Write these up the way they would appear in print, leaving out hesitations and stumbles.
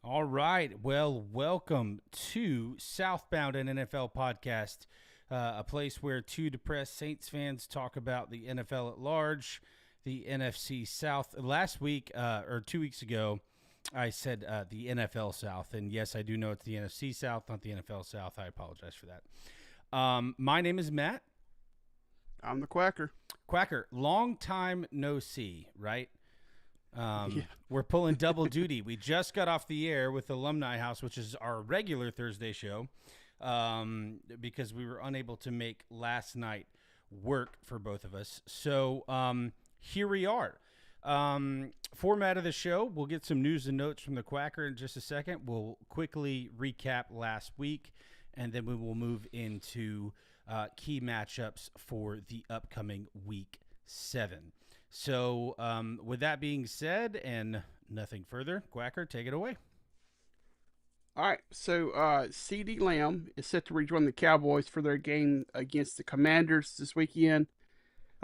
All right. Well, welcome to Southbound, an NFL podcast, a place where two depressed Saints fans talk about the NFL at large, the NFC South. Last week, or 2 weeks ago, I said the NFL South. And yes, I do know it's the NFC South, not the NFL South. I apologize for that. My name is Matt. I'm the Quacker. Quacker, long time no see, right? Yeah. We're pulling double duty. We just got off the air with Alumni House, which is our regular Thursday show, because we were unable to make last night work for both of us. So here we are. Format of the show, we'll get some news and notes from the Quacker in just a second. We'll quickly recap last week, and then we will move into key matchups for the upcoming Week 7. So, with that being said, and nothing further, Quacker, take it away. All right. So, C.D. Lamb is set to rejoin the Cowboys for their game against the Commanders this weekend.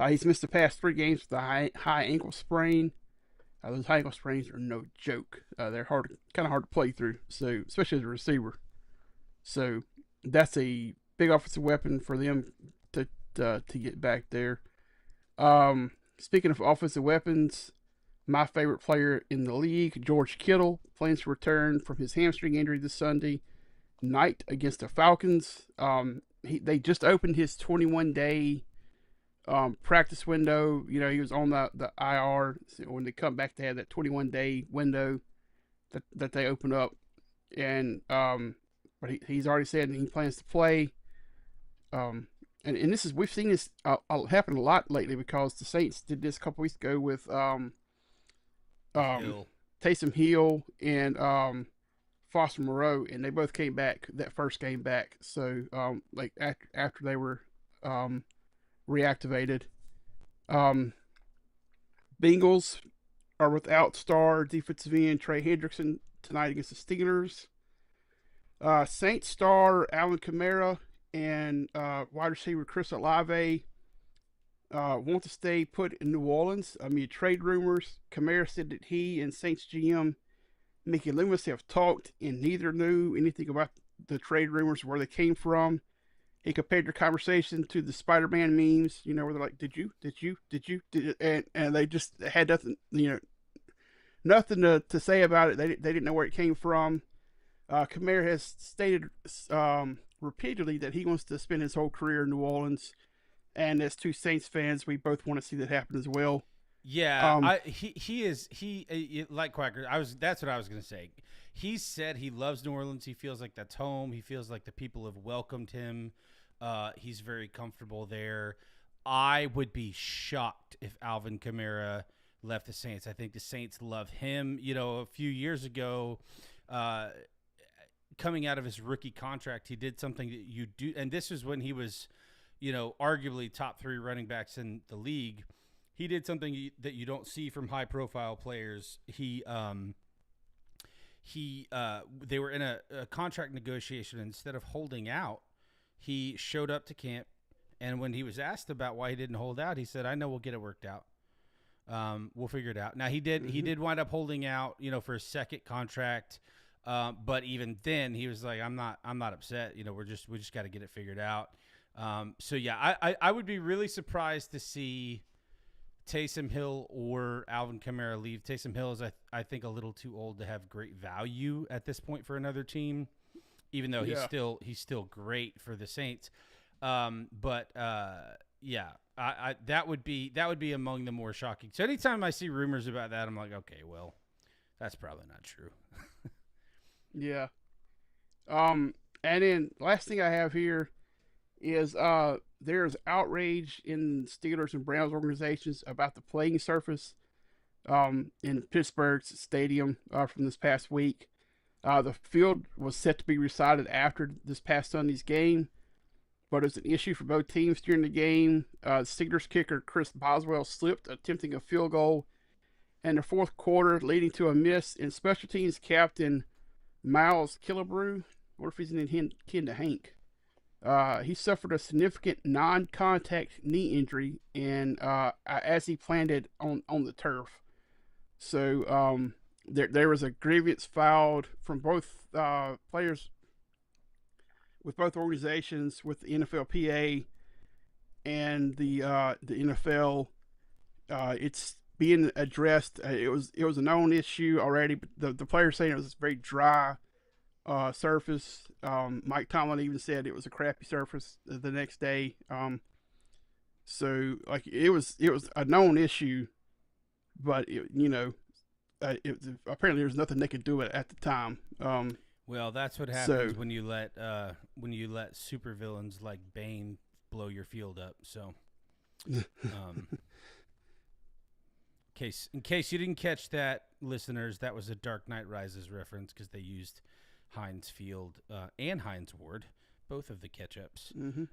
He's missed the past 3 games with a high ankle sprain. Those high ankle sprains are no joke. They're kind of hard to play through. So, especially as a receiver. So, that's a big offensive weapon for them to get back there. Speaking of offensive weapons, my favorite player in the league, George Kittle, plans to return from his hamstring injury this Sunday night against the Falcons. They just opened his 21-day practice window. You know, he was on the IR. So when they come back, they have that 21-day window that they open up. And but he's already said he plans to play. And this is, we've seen this happen a lot lately because the Saints did this a couple weeks ago with Taysom Hill and Foster Moreau, and they both came back that first game back. So like after they were reactivated. Bengals are without star defensive end Trey Hendrickson tonight against the Steelers. Saints star Alvin Kamara and wide receiver Chris Olave want to stay put in New Orleans amid trade rumors. Kamara said that he and Saints GM Mickey Loomis have talked, and neither knew anything about the trade rumors, where they came from. He compared their conversation to the Spider-Man memes, you know, where they're like, "Did you? And they just had nothing, nothing to say about it. They didn't know where it came from. Kamara has stated repeatedly that he wants to spend his whole career in New Orleans, and as two Saints fans, we both want to see that happen as well. Yeah, he like Quacker. That's what I was gonna say. He said he loves New Orleans. He feels like that's home. He feels like the people have welcomed him. He's very comfortable there. I would be shocked if Alvin Kamara left the Saints. I think the Saints love him. You know, a few years ago, coming out of his rookie contract, he did something that you do, and this was when he was, arguably top 3 running backs in the league. He did something that you don't see from high-profile players. They were in a contract negotiation. Instead of holding out, he showed up to camp, and when he was asked about why he didn't hold out, he said, "I know we'll get it worked out. We'll figure it out." Now he did wind up holding out, for a second contract. But even then, he was like, "I'm not upset. We just got to get it figured out." So yeah, I would be really surprised to see Taysom Hill or Alvin Kamara leave. Taysom Hill is, I think, a little too old to have great value at this point for another team, even though he's still great for the Saints. But yeah, that would be among the more shocking. So anytime I see rumors about that, I'm like, okay, well, that's probably not true. Yeah. And then last thing I have here is there's outrage in Steelers and Browns organizations about the playing surface in Pittsburgh's stadium from this past week. The field was set to be resided after this past Sunday's game, but it was an issue for both teams during the game. Steelers kicker Chris Boswell slipped attempting a field goal in the fourth quarter, leading to a miss, and special teams captain Miles Killebrew, what if he's kin to Hank? He suffered a significant non-contact knee injury, and as he planted on the turf. So there was a grievance filed from both players with both organizations, with the NFLPA and the NFL. It's being addressed. It was a known issue already, but the players saying it was very dry surface. Mike Tomlin even said it was a crappy surface the next day. So like it was a known issue, but apparently there was nothing they could do at the time. Well, that's what So happens when you let supervillains like Bane blow your field up. So, um, in case you didn't catch that, listeners, that was a Dark Knight Rises reference because they used Heinz Field and Heinz Ward, both of the catch-ups, mm-hmm.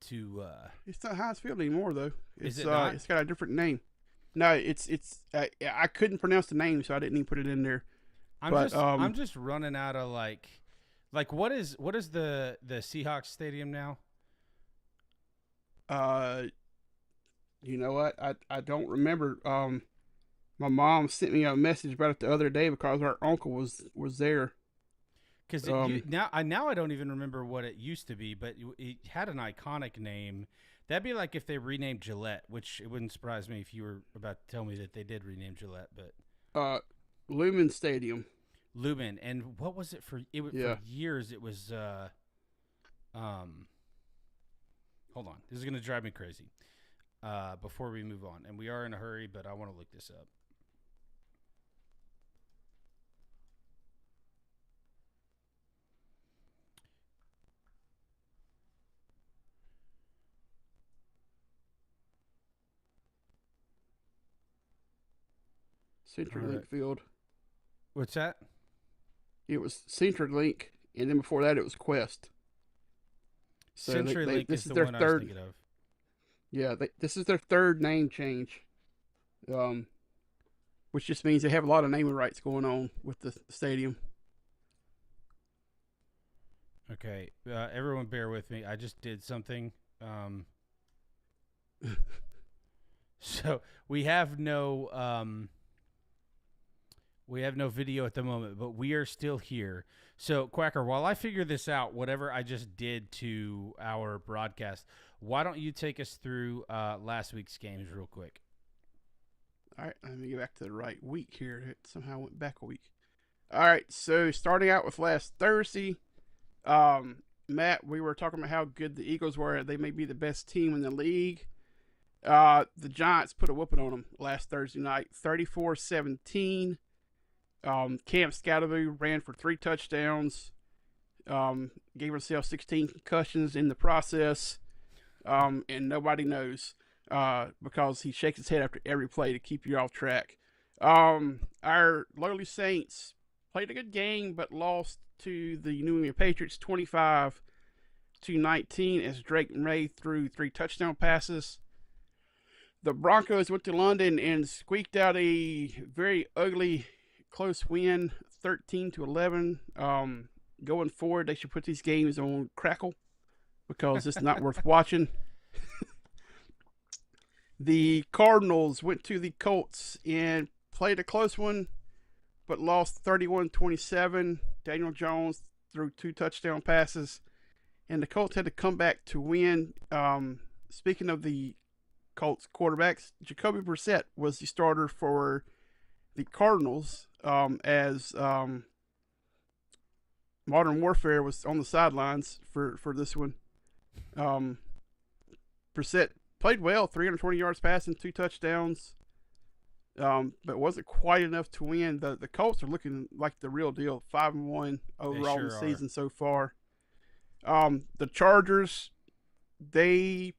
to. It's not Heinz Field anymore though. Is it not? It's got a different name. No, it's I couldn't pronounce the name, so I didn't even put it in there. I'm just running out of like what is the Seahawks stadium now? You know what? I don't remember. My mom sent me a message about it the other day because our uncle was there. Because now I don't even remember what it used to be, but it had an iconic name. That'd be like if they renamed Gillette, which it wouldn't surprise me if you were about to tell me that they did rename Gillette. But Lumen Stadium. Lumen, and what was it for? For years. It was hold on, this is gonna drive me crazy. Before we move on, and we are in a hurry, but I want to look this up. CenturyLink Field. What's that? It was CenturyLink, and then before that it was Quest. So CenturyLink is the one I was thinking of. Yeah, this is their third name change, which just means they have a lot of naming rights going on with the stadium. Okay, everyone bear with me. I just did something. So we have no video at the moment, but we are still here. So, Quacker, while I figure this out, whatever I just did to our broadcast, why don't you take us through last week's games real quick? All right, let me get back to the right week here. It somehow went back a week. All right, so starting out with last Thursday, Matt, we were talking about how good the Eagles were. They may be the best team in the league. The Giants put a whooping on them last Thursday night, 34-17. Cam Scatterby ran for 3 touchdowns, gave himself 16 concussions in the process, and nobody knows because he shakes his head after every play to keep you off track. Our lowly Saints played a good game but lost to the New England Patriots 25-19 as Drake May threw 3 touchdown passes. The Broncos went to London and squeaked out a very ugly close win, 13-11. Going forward, they should put these games on Crackle because it's not worth watching. The Cardinals went to the Colts and played a close one, but lost 31-27. Daniel Jones threw 2 touchdown passes, and the Colts had to come back to win. Speaking of the Colts quarterbacks, Jacoby Brissett was the starter for the Cardinals, as Modern Warfare was on the sidelines for this one. Brissett played well, 320 yards passing, 2 touchdowns, but wasn't quite enough to win. The Colts are looking like the real deal, 5-1 overall in the season so far. The Chargers, they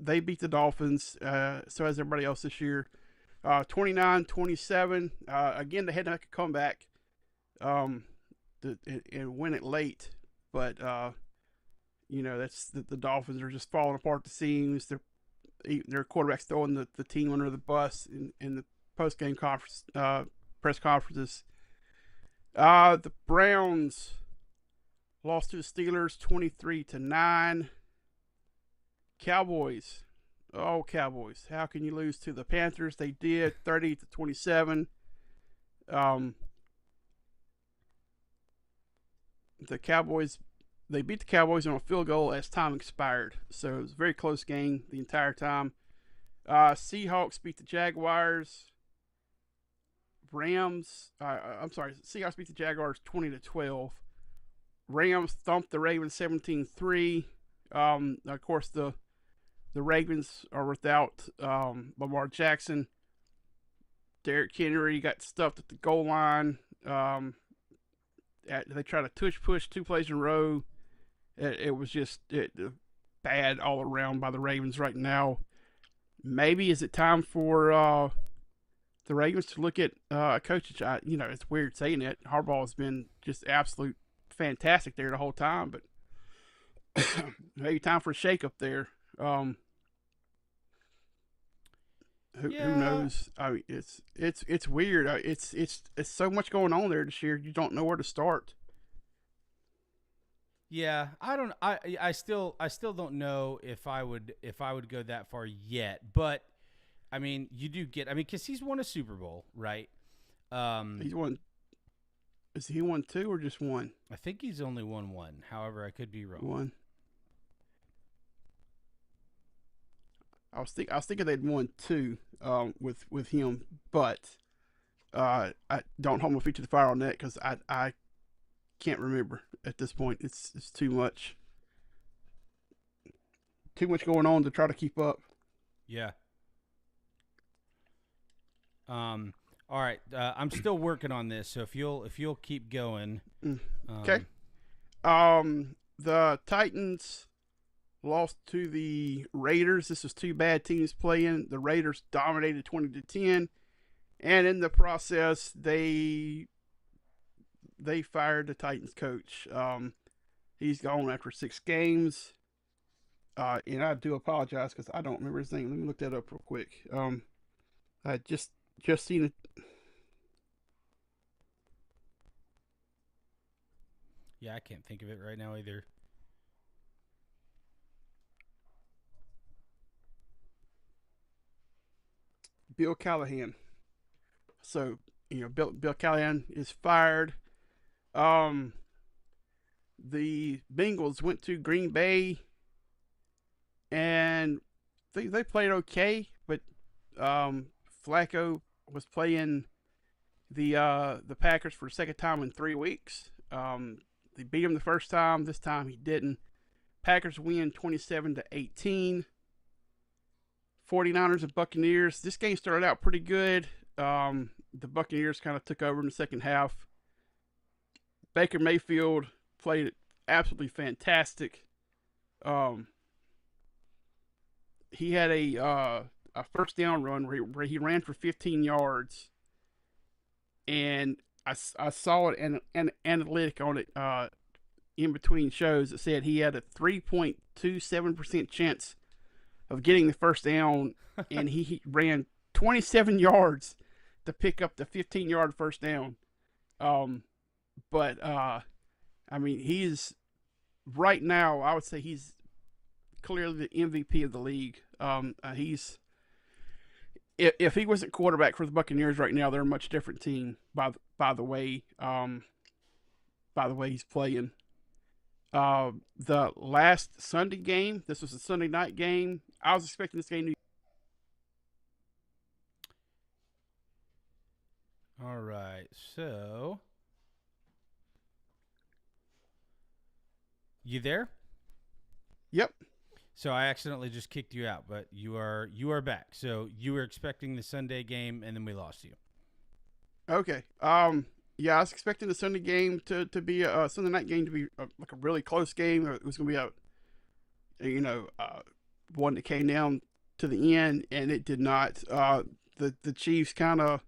beat the Dolphins, so has everybody else this year. 29-27. Again, they had to make a comeback and win it late, but that's the Dolphins are just falling apart at the seams. Their quarterback's throwing the team under the bus in the post game conference press conferences. The Browns lost to the Steelers 23-9. Cowboys. Oh, Cowboys. How can you lose to the Panthers? They did, 30-27. The Cowboys, they beat the Cowboys on a field goal as time expired. So it was a very close game the entire time. Seahawks beat the Jaguars. Seahawks beat the Jaguars 20-12. Rams thumped the Ravens 17-3. Of course, the Ravens are without Lamar Jackson. Derrick Henry got stuffed at the goal line. They tried to tush push 2 plays in a row. It was just bad all around by the Ravens right now. Maybe is it time for the Ravens to look at coaches? It's weird saying it. Harbaugh has been just absolute fantastic there the whole time, but maybe time for a shakeup there. Who knows? I mean, it's weird. It's so much going on there this year. You don't know where to start. Yeah, I don't. I still don't know if I would go that far yet. But I mean, you do get. I mean, because he's won a Super Bowl, right? He's won. Is he won 2 or just 1? I think he's only won 1. However, I could be wrong. 1. I was thinking they'd won 2 with him, but I don't hold my feet to the fire on that because I can't remember at this point. It's too much going on to try to keep up. Yeah. All right. I'm still working on this, so if you'll keep going. Okay. The Titans lost to the Raiders. This was 2 bad teams playing. The Raiders dominated 20-10, and in the process, they fired the Titans coach. He's gone after 6 games. And I do apologize because I don't remember his name. Let me look that up real quick. I just seen it. Yeah, I can't think of it right now either. Bill Callahan. So, Bill Callahan is fired. The Bengals went to Green Bay and they played okay, but Flacco was playing the Packers for the second time in 3 weeks. They beat him the first time. This time he didn't. Packers win 27-18. 49ers and Buccaneers. This game started out pretty good. The Buccaneers kind of took over in the second half. Baker Mayfield played absolutely fantastic. He had a first down run where he ran for 15 yards, and I saw it an analytic on it in between shows that said he had a 3.27% chance of getting the first down, and he ran 27 yards to pick up the 15-yard first down. But I mean, he's right now, I would say he's clearly the MVP of the league. If he wasn't quarterback for the Buccaneers right now, they're a much different team by the way he's playing. The last Sunday game, this was a Sunday night game. I was expecting this game to be. All right, so you there? Yep. So I accidentally just kicked you out, but you are back. So you were expecting the Sunday game, and then we lost you. Okay. Yeah, I was expecting the Sunday game to be a Sunday night game to be like a really close game. It was going to be one that came down to the end, and it did not. The Chiefs kind of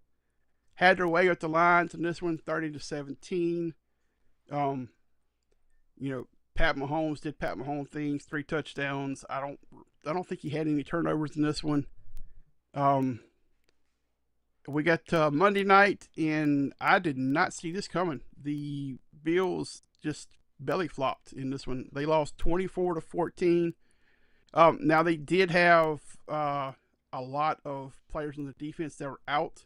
had their way with the Lions in this one, 30-17. Pat Mahomes did Pat Mahomes things, 3 touchdowns. I don't think he had any turnovers in this one. We got Monday night, and I did not see this coming. The Bills just belly flopped in this one. They lost 24-14. Now they did have a lot of players on the defense that were out.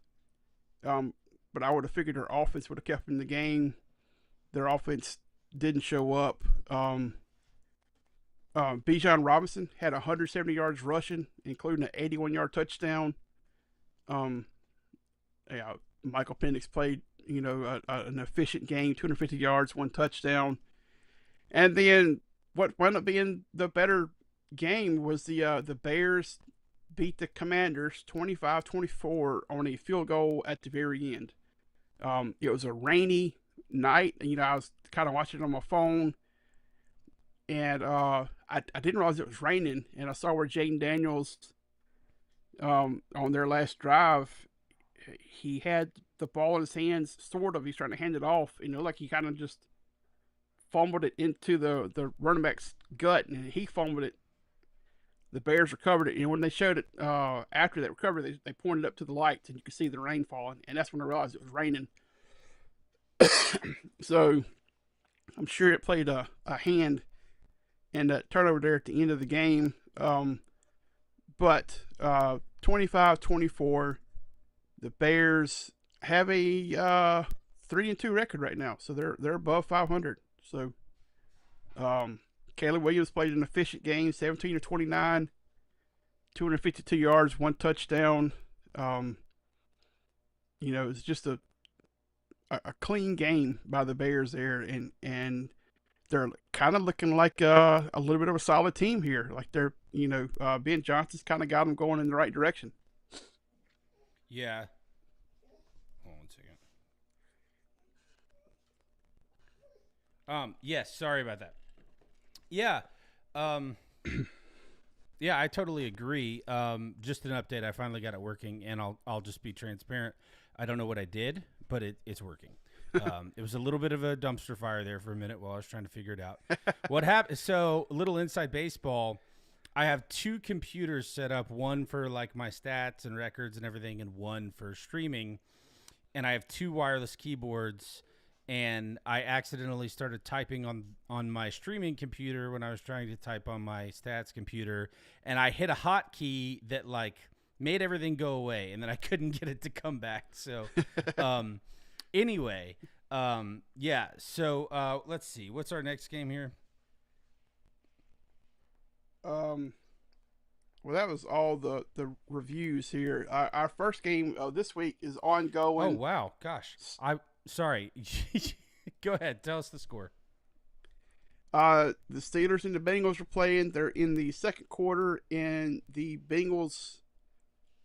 but I would have figured their offense would have kept them in the game. Their offense didn't show up. Bijan Robinson had 170 yards rushing, including an 81-yard touchdown. Um, yeah, Michael Penix played, an efficient game, 250 yards, 1 touchdown. And then what wound up being the better game was the Bears beat the Commanders 25-24 on a field goal at the very end. It was a rainy night. I was kind of watching it on my phone, and I didn't realize it was raining. And I saw where Jaden Daniels, on their last drive, he had the ball in his hands, sort of. He's trying to hand it off, like he kind of just fumbled it into the running back's gut, and he fumbled it. The Bears recovered it, and when they showed it after that recovery, they pointed up to the lights, and you could see the rain falling, and that's when I realized it was raining. So I'm sure it played a hand in that turnover there at the end of the game. But 25-24, the Bears have a 3-2 record right now, so they're above 500. So Caleb Williams played an efficient game, 17 of 29, 252 yards, 1 touchdown. It's just a clean game by the Bears there, and they're kind of looking like a little bit of a solid team here. Like they're, Ben Johnson's kind of got them going in the right direction. Yeah. Hold on 1 second. Yes, sorry about that. Yeah. Yeah, I totally agree. Just an update. I finally got it working, and I'll just be transparent. I don't know what I did, but it's working. It was a little bit of a dumpster fire there for a minute while I was trying to figure it out. What happened? So, a little inside baseball. I have 2 computers set up, one for like my stats and records and everything, and one for streaming. And I have 2 wireless keyboards, and I accidentally started typing on my streaming computer when I was trying to type on my stats computer, and I hit a hotkey that like made everything go away, and then I couldn't get it to come back. So, anyway, yeah. So let's see, what's our next game here? Well, that was all the reviews here. Our first game this week is ongoing. Oh wow, gosh, sorry. Go ahead, tell us the score. The Steelers and the Bengals are playing. They're in the second quarter, and the Bengals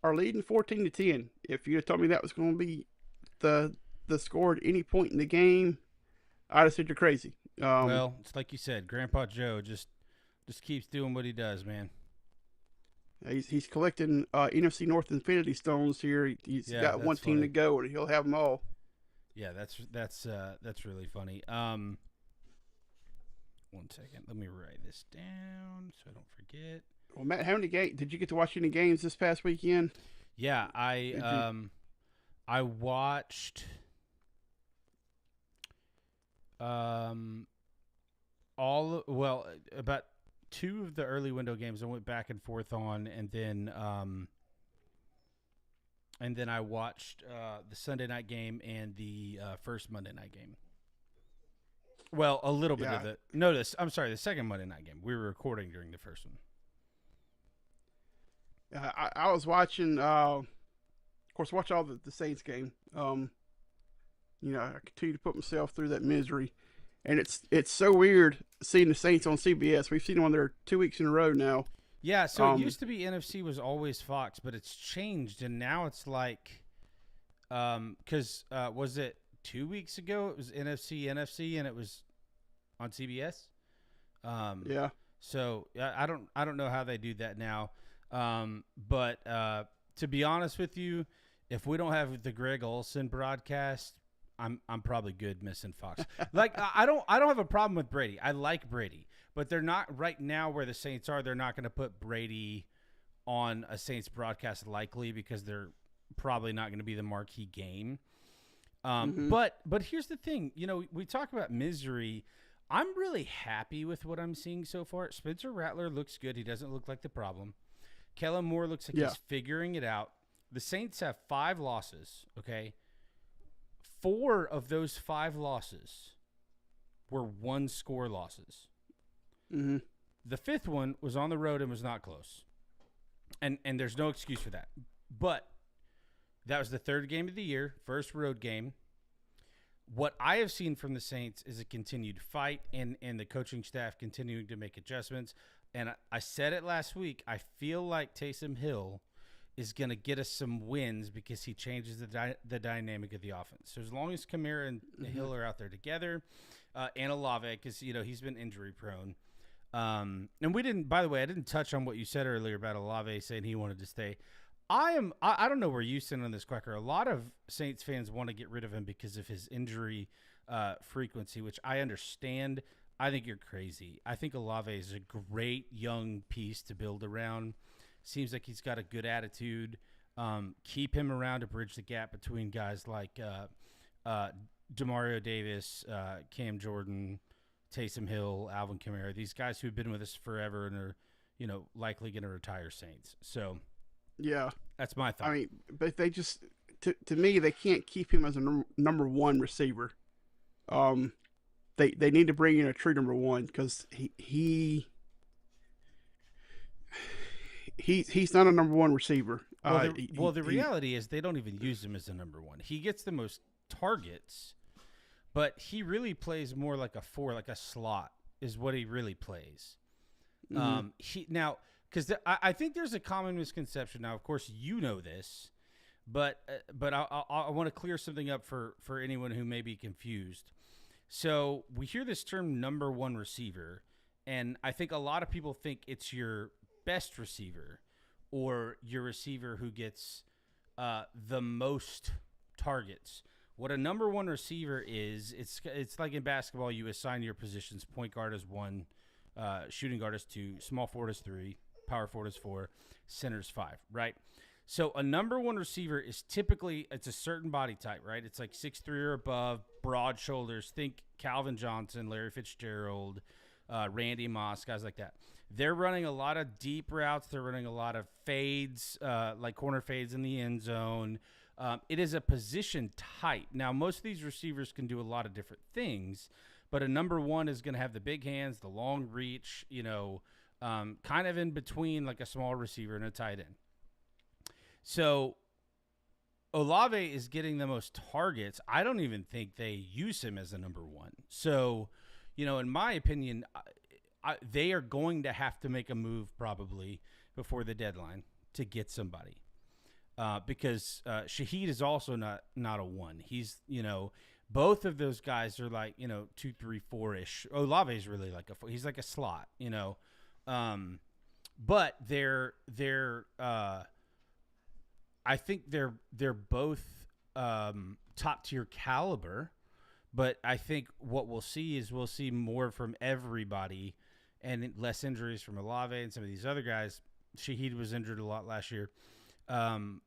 are leading 14-10. If you had told me that was going to be the score at any point in the game, I'd have said you're crazy. Well, it's like you said, Grandpa Joe just keeps doing what he does, man. He's collecting NFC North Infinity Stones here. He's got one team to go, and he'll have them all. Yeah, that's really funny. 1 second, let me write this down so I don't forget. Well, Matt, how many games did you get to watch any games this past weekend? Yeah, I watched about 2 of the early window games I went back and forth on, and then I watched the Sunday night game and the first Monday night game. Well, a little bit of the second Monday night game. We were recording during the first one. I was watching, of course, watch all the Saints game. I continue to put myself through that misery. And it's so weird seeing the Saints on CBS. We've seen them on there 2 weeks in a row now. Yeah, so it used to be NFC was always Fox, but it's changed, and now it's like, because was it 2 weeks ago? It was NFC, and it was on CBS. Yeah. So I don't know how they do that now, but to be honest with you, if we don't have the Greg Olsen broadcast, I'm probably good missing Fox. Like I don't have a problem with Brady. I like Brady, but they're not right now where the Saints are. They're not going to put Brady on a Saints broadcast likely because they're probably not going to be the marquee game. But here's the thing. We talk about misery. I'm really happy with what I'm seeing so far. Spencer Rattler looks good. He doesn't look like the problem. Kellen Moore looks like he's figuring it out. The Saints have 5 losses. Okay. 4 of those 5 losses were 1-score losses. Mm-hmm. The 5th one was on the road and was not close. And there's no excuse for that. But that was the 3rd game of the year, first road game. What I have seen from the Saints is a continued fight and the coaching staff continuing to make adjustments. And I said it last week. I feel like Taysom Hill is going to get us some wins because he changes the dynamic of the offense. So as long as Kamara and Hill are out there together, and Olave, because he's been injury prone. And we didn't. By the way, I didn't touch on what you said earlier about Olave saying he wanted to stay. I don't know where you stand on this, Quacker. A lot of Saints fans want to get rid of him because of his injury frequency, which I understand. I think you're crazy. I think Olave is a great young piece to build around. Seems like he's got a good attitude. Keep him around to bridge the gap between guys like Demario Davis, Cam Jordan, Taysom Hill, Alvin Kamara. These guys who've been with us forever and are, likely going to retire Saints. So, yeah, that's my thought. I mean, but they just, to me, they can't keep him as a number 1 receiver. They need to bring in a true number 1 because he's not a number 1 receiver. The reality is they don't even use him as a number 1. He gets the most targets, but he really plays more like a 4, like a slot is what he really plays. Mm-hmm. Because I think there's a common misconception. Now, of course, you know this, but I want to clear something up for anyone who may be confused. So we hear this term number 1 receiver, and I think a lot of people think it's your best receiver or your receiver who gets the most targets. What a number 1 receiver is, it's like in basketball, you assign your positions. Point guard is 1, shooting guard is 2, small forward is 3, power forward is 4, center is 5, right? So a number 1 receiver is typically, it's a certain body type, right? It's like 6'3" or above, broad shoulders. Think Calvin Johnson, Larry Fitzgerald, Randy Moss, guys like that. They're running a lot of deep routes. They're running a lot of fades, like corner fades in the end zone. It is a position type. Now, most of these receivers can do a lot of different things, but a number 1 is going to have the big hands, the long reach, kind of in between like a small receiver and a tight end. So Olave is getting the most targets. I don't even think they use him as a number 1. So, in my opinion, they are going to have to make a move probably before the deadline to get somebody. Because Shaheed is also not a 1. He's, both of those guys are like, 2, 3, 4-ish. Olave is really like he's like a slot, but they're I think they're both top tier caliber, but I think what we'll see more from everybody and less injuries from Olave and some of these other guys. Shaheed was injured a lot last year.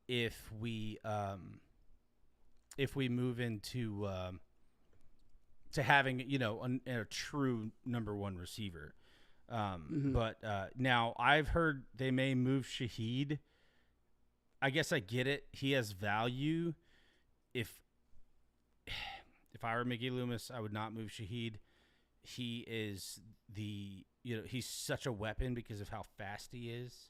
If we move into to having a true number 1 receiver, but now I've heard they may move Shaheed. I guess I get it. He has value. If I were Mickey Loomis, I would not move Shaheed. He is he's such a weapon because of how fast he is.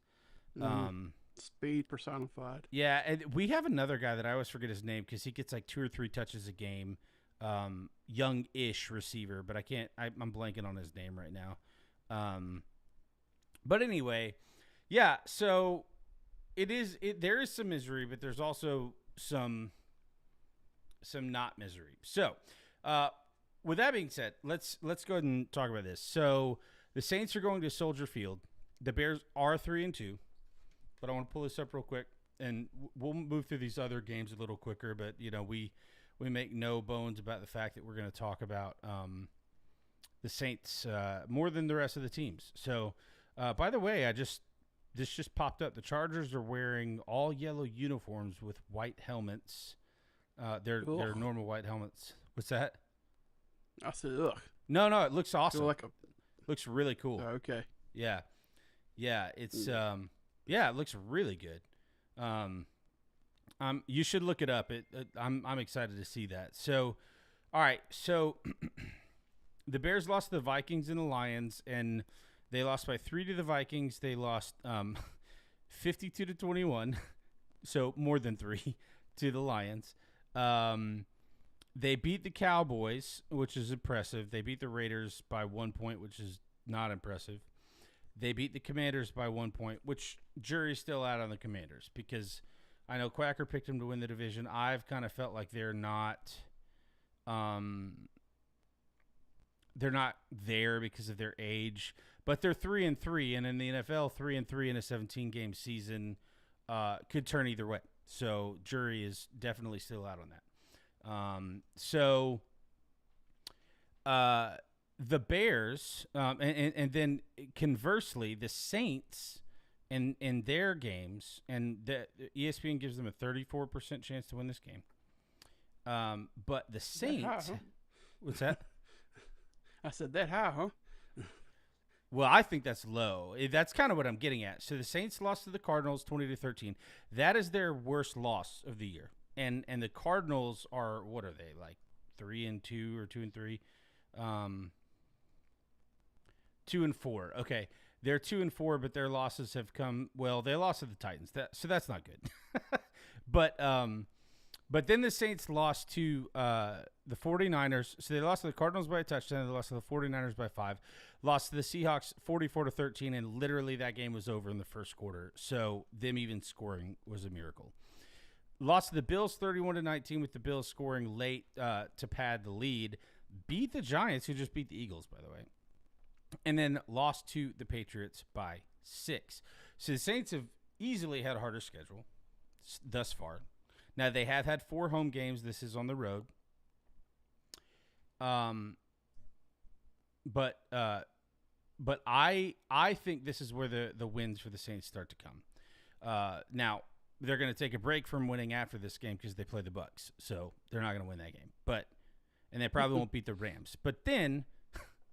Speed personified. Yeah, and we have another guy that I always forget his name because he gets like 2 or 3 touches a game. Young-ish receiver, but I'm blanking on his name right now. But anyway, yeah. So there is some misery, but there's also some not misery. So, with that being said, let's go ahead and talk about this. So the Saints are going to Soldier Field. The Bears are 3-2. But I want to pull this up real quick, and we'll move through these other games a little quicker. But we make no bones about the fact that we're going to talk about the Saints more than the rest of the teams. So, by the way, this just popped up. The Chargers are wearing all yellow uniforms with white helmets. They're normal white helmets. What's that? I said, ugh. No, it looks awesome. Looks really cool. Oh, okay. Yeah. It's it looks really good. You should look it up. I'm excited to see that. So, all right. So, the Bears lost to the Vikings and the Lions, and they lost by 3 to the Vikings. They lost 52-21, so more than 3 to the Lions. They beat the Cowboys, which is impressive. They beat the Raiders by 1 point, which is not impressive. They beat the Commanders by 1 point, which jury's still out on the Commanders because I know Quacker picked them to win the division. I've kind of felt like they're not there because of their age, but they're 3-3, and in the NFL, 3-3 in a 17-game season could turn either way. So jury is definitely still out on that. The Bears, and then conversely, the Saints in their games, and the ESPN gives them a 34% chance to win this game. But the Saints, high, huh? What's that? I said that high, huh? Well, I think that's low. That's kind of what I'm getting at. So the Saints lost to the Cardinals 20-13. That is their worst loss of the year. And the Cardinals are, what are they, like 3-2 or 2-3? 2-4. Okay. They're 2-4, but their losses have come. Well, they lost to the Titans. So that's not good. But then the Saints lost to the 49ers. So they lost to the Cardinals by a touchdown. They lost to the 49ers by 5. Lost to the Seahawks 44-13, and literally that game was over in the first quarter. So them even scoring was a miracle. Lost to the Bills 31-19 with the Bills scoring late to pad the lead. Beat the Giants, who just beat the Eagles, by the way. And then lost to the Patriots by 6. So the Saints have easily had a harder schedule thus far. Now, they have had 4 home games. This is on the road. But I think this is where the wins for the Saints start to come. Now, they're going to take a break from winning after this game because they play the Bucs. So they're not going to win that game. And they probably won't beat the Rams. But then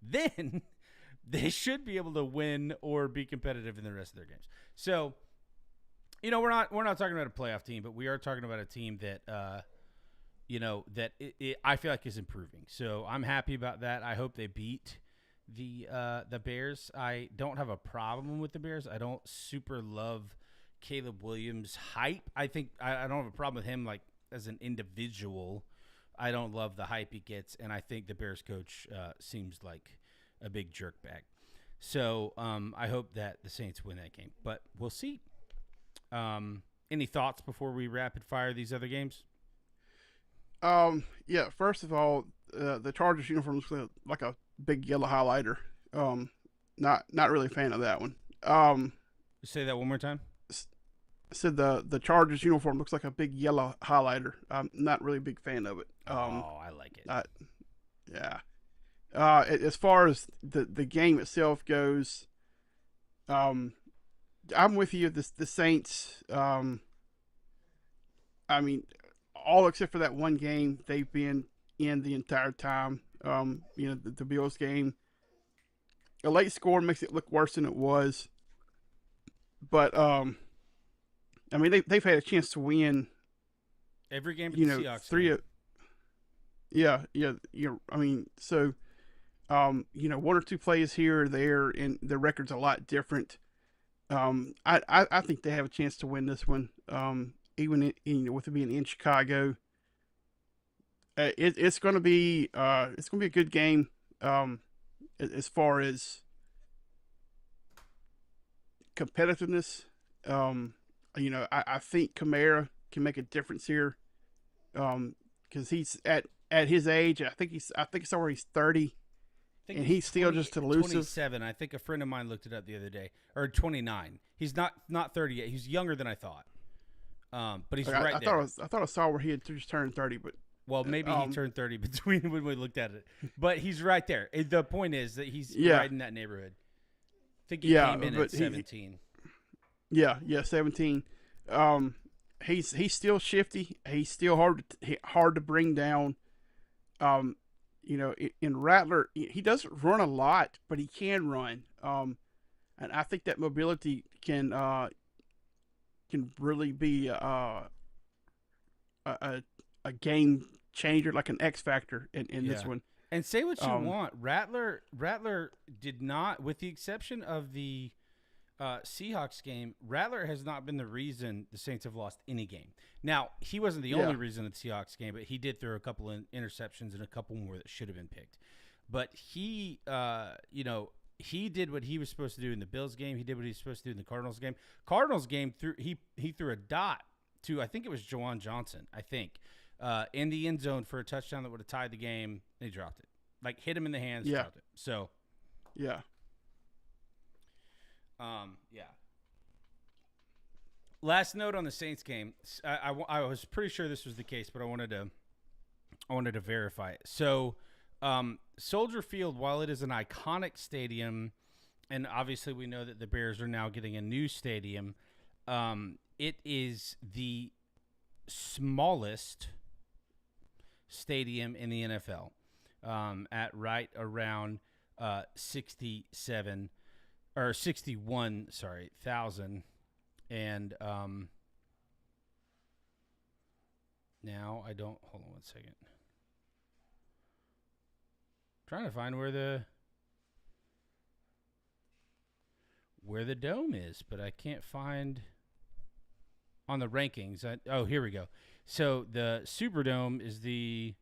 they should be able to win or be competitive in the rest of their games. So, we're not talking about a playoff team, but we are talking about a team that I feel like is improving. So I'm happy about that. I hope they beat the Bears. I don't have a problem with the Bears. I don't super love Caleb Williams' hype. I think I don't have a problem with him like as an individual. I don't love the hype he gets, and I think the Bears coach seems like a big jerkbag. So I hope that the Saints win that game, but we'll see. Any thoughts before we rapid fire these other games? Yeah. First of all, the Chargers uniform looks like a big yellow highlighter. Not really a fan of that one. Say that one more time. Said the Chargers uniform looks like a big yellow highlighter. I'm not really a big fan of it. I like it. Yeah. As far as the game itself goes, I'm with you. The Saints. I mean, all except for that one game, they've been in the entire time. The Bills game. A late score makes it look worse than it was. But I mean, they've had a chance to win every game. The Seahawks 3. game. Yeah. I mean, so 1 or 2 plays here or there, and the record's a lot different. I think they have a chance to win this one. Even with it being in Chicago, it's going to be a good game. As far as competitiveness, I think Kamara can make a difference here. Because he's at his age, I think it's somewhere he's 30. And he's still 20, just elusive. 27. I think a friend of mine looked it up the other day. Or 29. He's not 30 yet. He's younger than I thought. But he's right there. I thought I saw where he had just turned 30, but maybe he turned 30 between when we looked at it. But he's right there. The point is that he's right in that neighborhood. I think he came in at 17. 17. He's still shifty. He's still hard to bring down. In Rattler, he doesn't run a lot, but he can run. And I think that mobility can really be a a game changer, like an X factor in this Yeah. one. And say what you Um, want, Rattler did not, with the exception of the Seahawks game, Rattler has not been the reason the Saints have lost any game. Now, he wasn't the only yeah, reason of the Seahawks game, but he did throw a couple of interceptions and a couple more that should have been picked. But he, he did what he was supposed to do in the Bills game. He did what he was supposed to do in the Cardinals game. Cardinals game, he threw a dot to, I think it was Jawan Johnson, I think, in the end zone for a touchdown that would have tied the game. And he dropped it. Like, hit him in the hands, yeah, dropped it. So, yeah. yeah. Last note on the Saints game. I was pretty sure this was the case, but I wanted to verify it. So, Soldier Field, while it is an iconic stadium, and obviously we know that the Bears are now getting a new stadium, it is the smallest stadium in the NFL, at right around 67 or 61, sorry, thousand. And now I don't, hold on one second. Trying to find where the dome is, but I can't find on the rankings. Oh, here we go. So the Superdome is the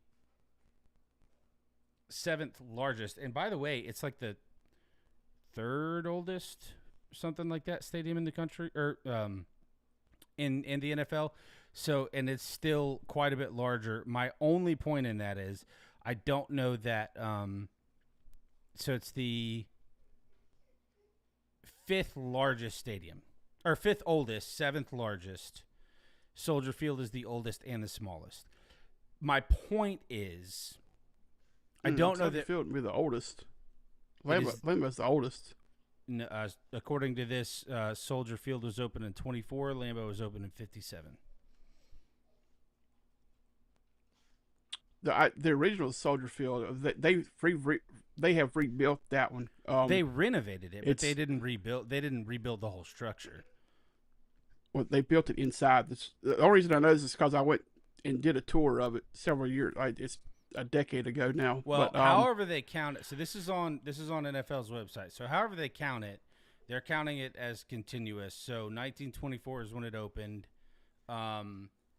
7th largest, and by the way, it's like the 3rd oldest, something like that, stadium in the country, or in the NFL. So, and it's still quite a bit larger. My only point in that is I don't know that. So it's the 5th largest stadium, or 5th oldest, 7th largest. Soldier Field is the oldest and the smallest. My point is, I don't know that Field would be the oldest. it is. Lambeau's the oldest. According to this, Soldier Field was open in 24. Lambeau was open in 57. The original Soldier Field, they have rebuilt that one. They renovated it, but they didn't rebuild. They didn't rebuild the whole structure. Well, they built it inside. The only reason I know this is because I went and did a tour of it several years. It's a decade ago now. Well, however they count it, so this is on NFL's website. So however they count it, they're counting it as continuous. So 1924 is when it opened.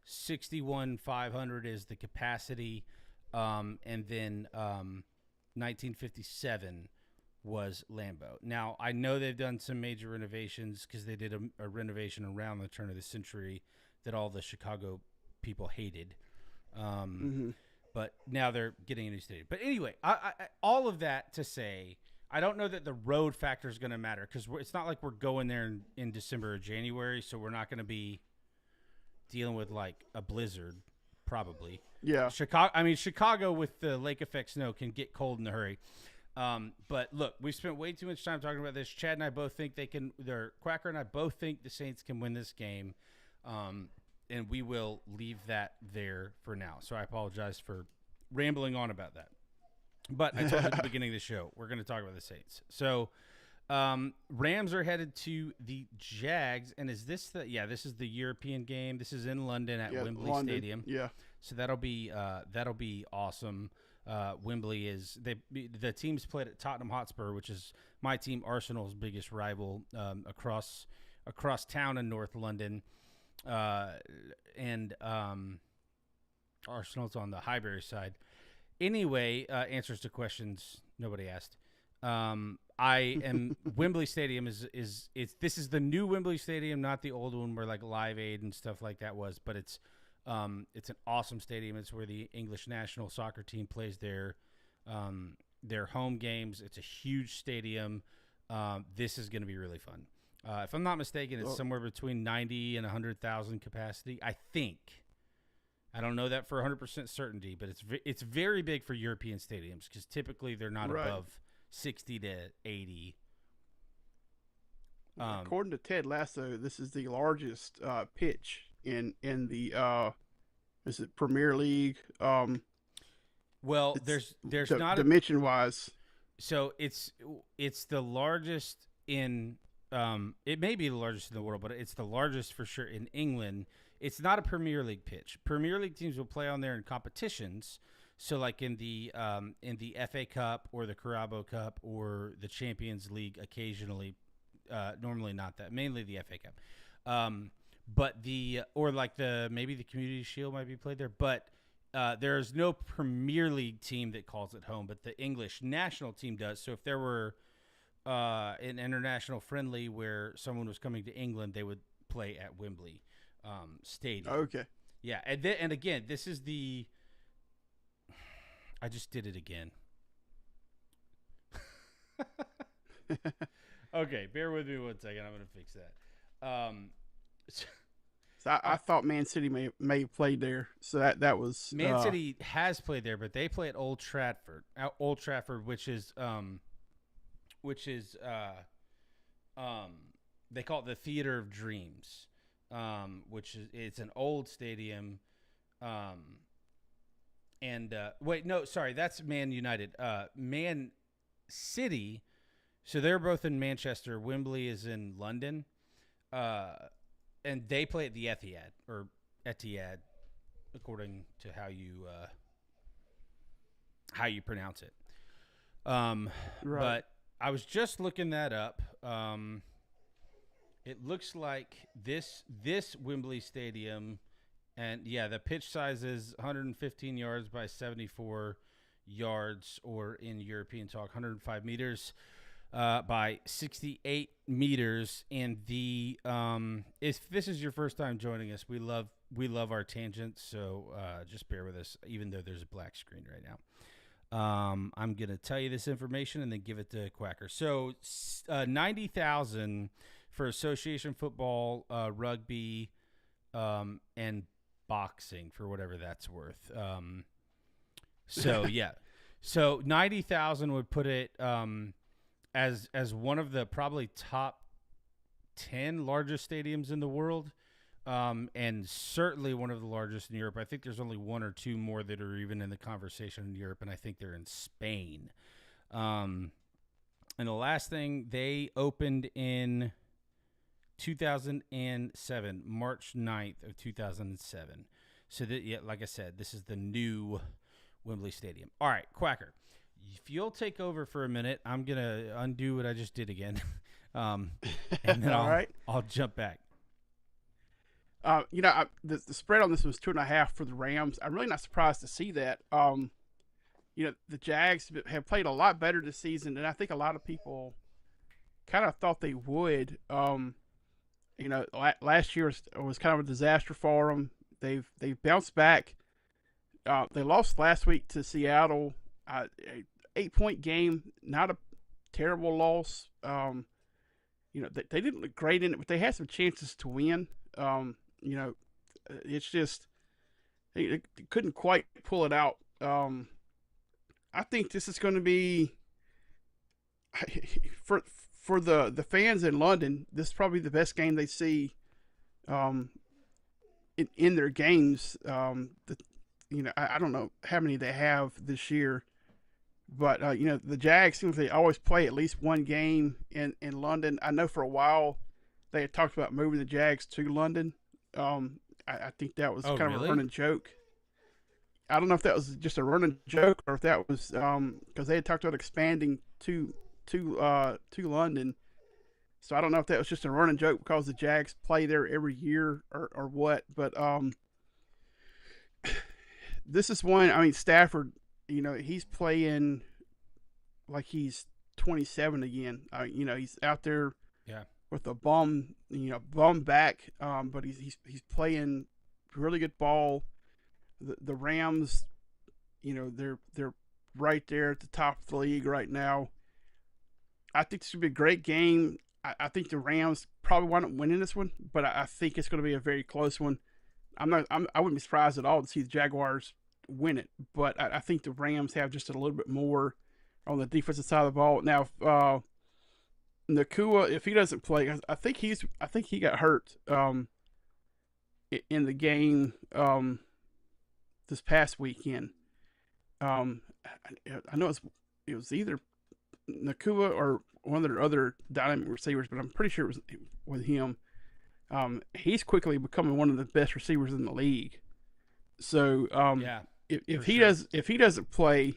61,500 is the capacity, and then 1957 was Lambeau. Now I know they've done some major renovations because they did a renovation around the turn of the century that all the Chicago people hated. But now they're getting a new stadium. But anyway, I all of that to say, I don't know that the road factor is going to matter because it's not like we're going there in December or January, so we're not going to be dealing with like a blizzard, probably. Yeah. Chicago with the lake effect snow can get cold in a hurry. But look, we spent way too much time talking about this. Chad and I both think Quacker and I both think the Saints can win this game. And we will leave that there for now. So I apologize for rambling on about that. But I told you at the beginning of the show, we're going to talk about the Saints. So Rams are headed to the Jags. And is this this is the European game. This is in London at Wembley Stadium. Yeah. So that'll be awesome. Wembley is the teams played at Tottenham Hotspur, which is my team Arsenal's biggest rival, across town in North London. And Arsenal's on the Highbury side. Anyway, answers to questions nobody asked. I am Wembley Stadium is this is the new Wembley Stadium, not the old one where like Live Aid and stuff like that was, but it's an awesome stadium. It's where the English national soccer team plays their home games. It's a huge stadium. This is going to be really fun. If I'm not mistaken, it's somewhere between 90 and 100,000 capacity, I think. I don't know that for 100% certainty, but it's very big for European stadiums because typically they're not above 60 to 80. According to Ted Lasso, this is the largest pitch in the is it Premier League? Well, there's not dimension wise. So it's the largest in. It may be the largest in the world, but it's the largest for sure in England. it's not a Premier League pitch. Premier League teams will play on there in competitions. So, like in the FA Cup or the Carabao Cup or the Champions League, occasionally, normally not that, mainly the FA Cup. But the or like the maybe the Community Shield might be played there, but there's no Premier League team that calls it home, but the English national team does. So if there were an international friendly where someone was coming to England, they would play at Wembley Stadium. Okay. Yeah, and again, this is the. I just did it again. Okay, bear with me 1 second. I'm gonna fix that. So I thought Man City may have played there. So that was Man City has played there, but they play at Old Trafford. Old Trafford, which is they call it the Theater of Dreams, which is it's an old stadium. And wait, no, sorry, that's Man United. Man City, so they're both in Manchester. Wembley is in London, and they play at the Etihad, according to how you pronounce it. right. But I was just looking that up. It looks like this Wembley Stadium. And, yeah, the pitch size is 115 yards by 74 yards, or in European talk, 105 meters by 68 meters. And if this is your first time joining us, we love our tangents, so just bear with us, even though there's a black screen right now. I'm going to tell you this information and then give it to Quacker. So 90,000 for association football, rugby, and boxing, for whatever that's worth. So yeah, so 90,000 would put it as one of the probably top 10 largest stadiums in the world, and certainly one of the largest in Europe. I think there's only one or two more that are even in the conversation in Europe, and I think they're in Spain. And the last thing, they opened in 2007, March 9th of 2007. So, yeah, like I said, this is the new Wembley Stadium. All right, Quacker, if you'll take over for a minute, I'm going to undo what I just did again. And then I'll jump back. The spread on this was 2.5 for the Rams. I'm really not surprised to see that. The Jags have played a lot better this season, and I think a lot of people kind of thought they would. Last year was kind of a disaster for them. They've bounced back. They lost last week to Seattle. 8-point game, not a terrible loss. They didn't look great in it, but they had some chances to win. It's just they couldn't quite pull it out. I think this is going to be for the fans in London. This is probably the best game they see in their games. I don't know how many they have this year, but the Jags seems they always play at least one game in London. I know for a while they had talked about moving the Jags to London. I think that was kind of a running joke. I don't know if that was just a running joke or if that was because they had talked about expanding to London. So I don't know if that was just a running joke because the Jags play there every year or what. But this is one. I mean, Stafford, he's playing like he's 27 again. He's out there with a bum back, but he's playing really good ball. The Rams, they're right there at the top of the league right now. I think this would be a great game. I think the Rams probably wind up winning this one, but I think it's going to be a very close one. I wouldn't be surprised at all to see the Jaguars win it, but I think the Rams have just a little bit more on the defensive side of the ball. Now, Nakua, if he doesn't play, I think he got hurt in the game this past weekend. I know it was either Nakua or one of their other dynamic receivers, but I'm pretty sure it was with him. he's quickly becoming one of the best receivers in the league. So Yeah, if for he sure. doesn't play,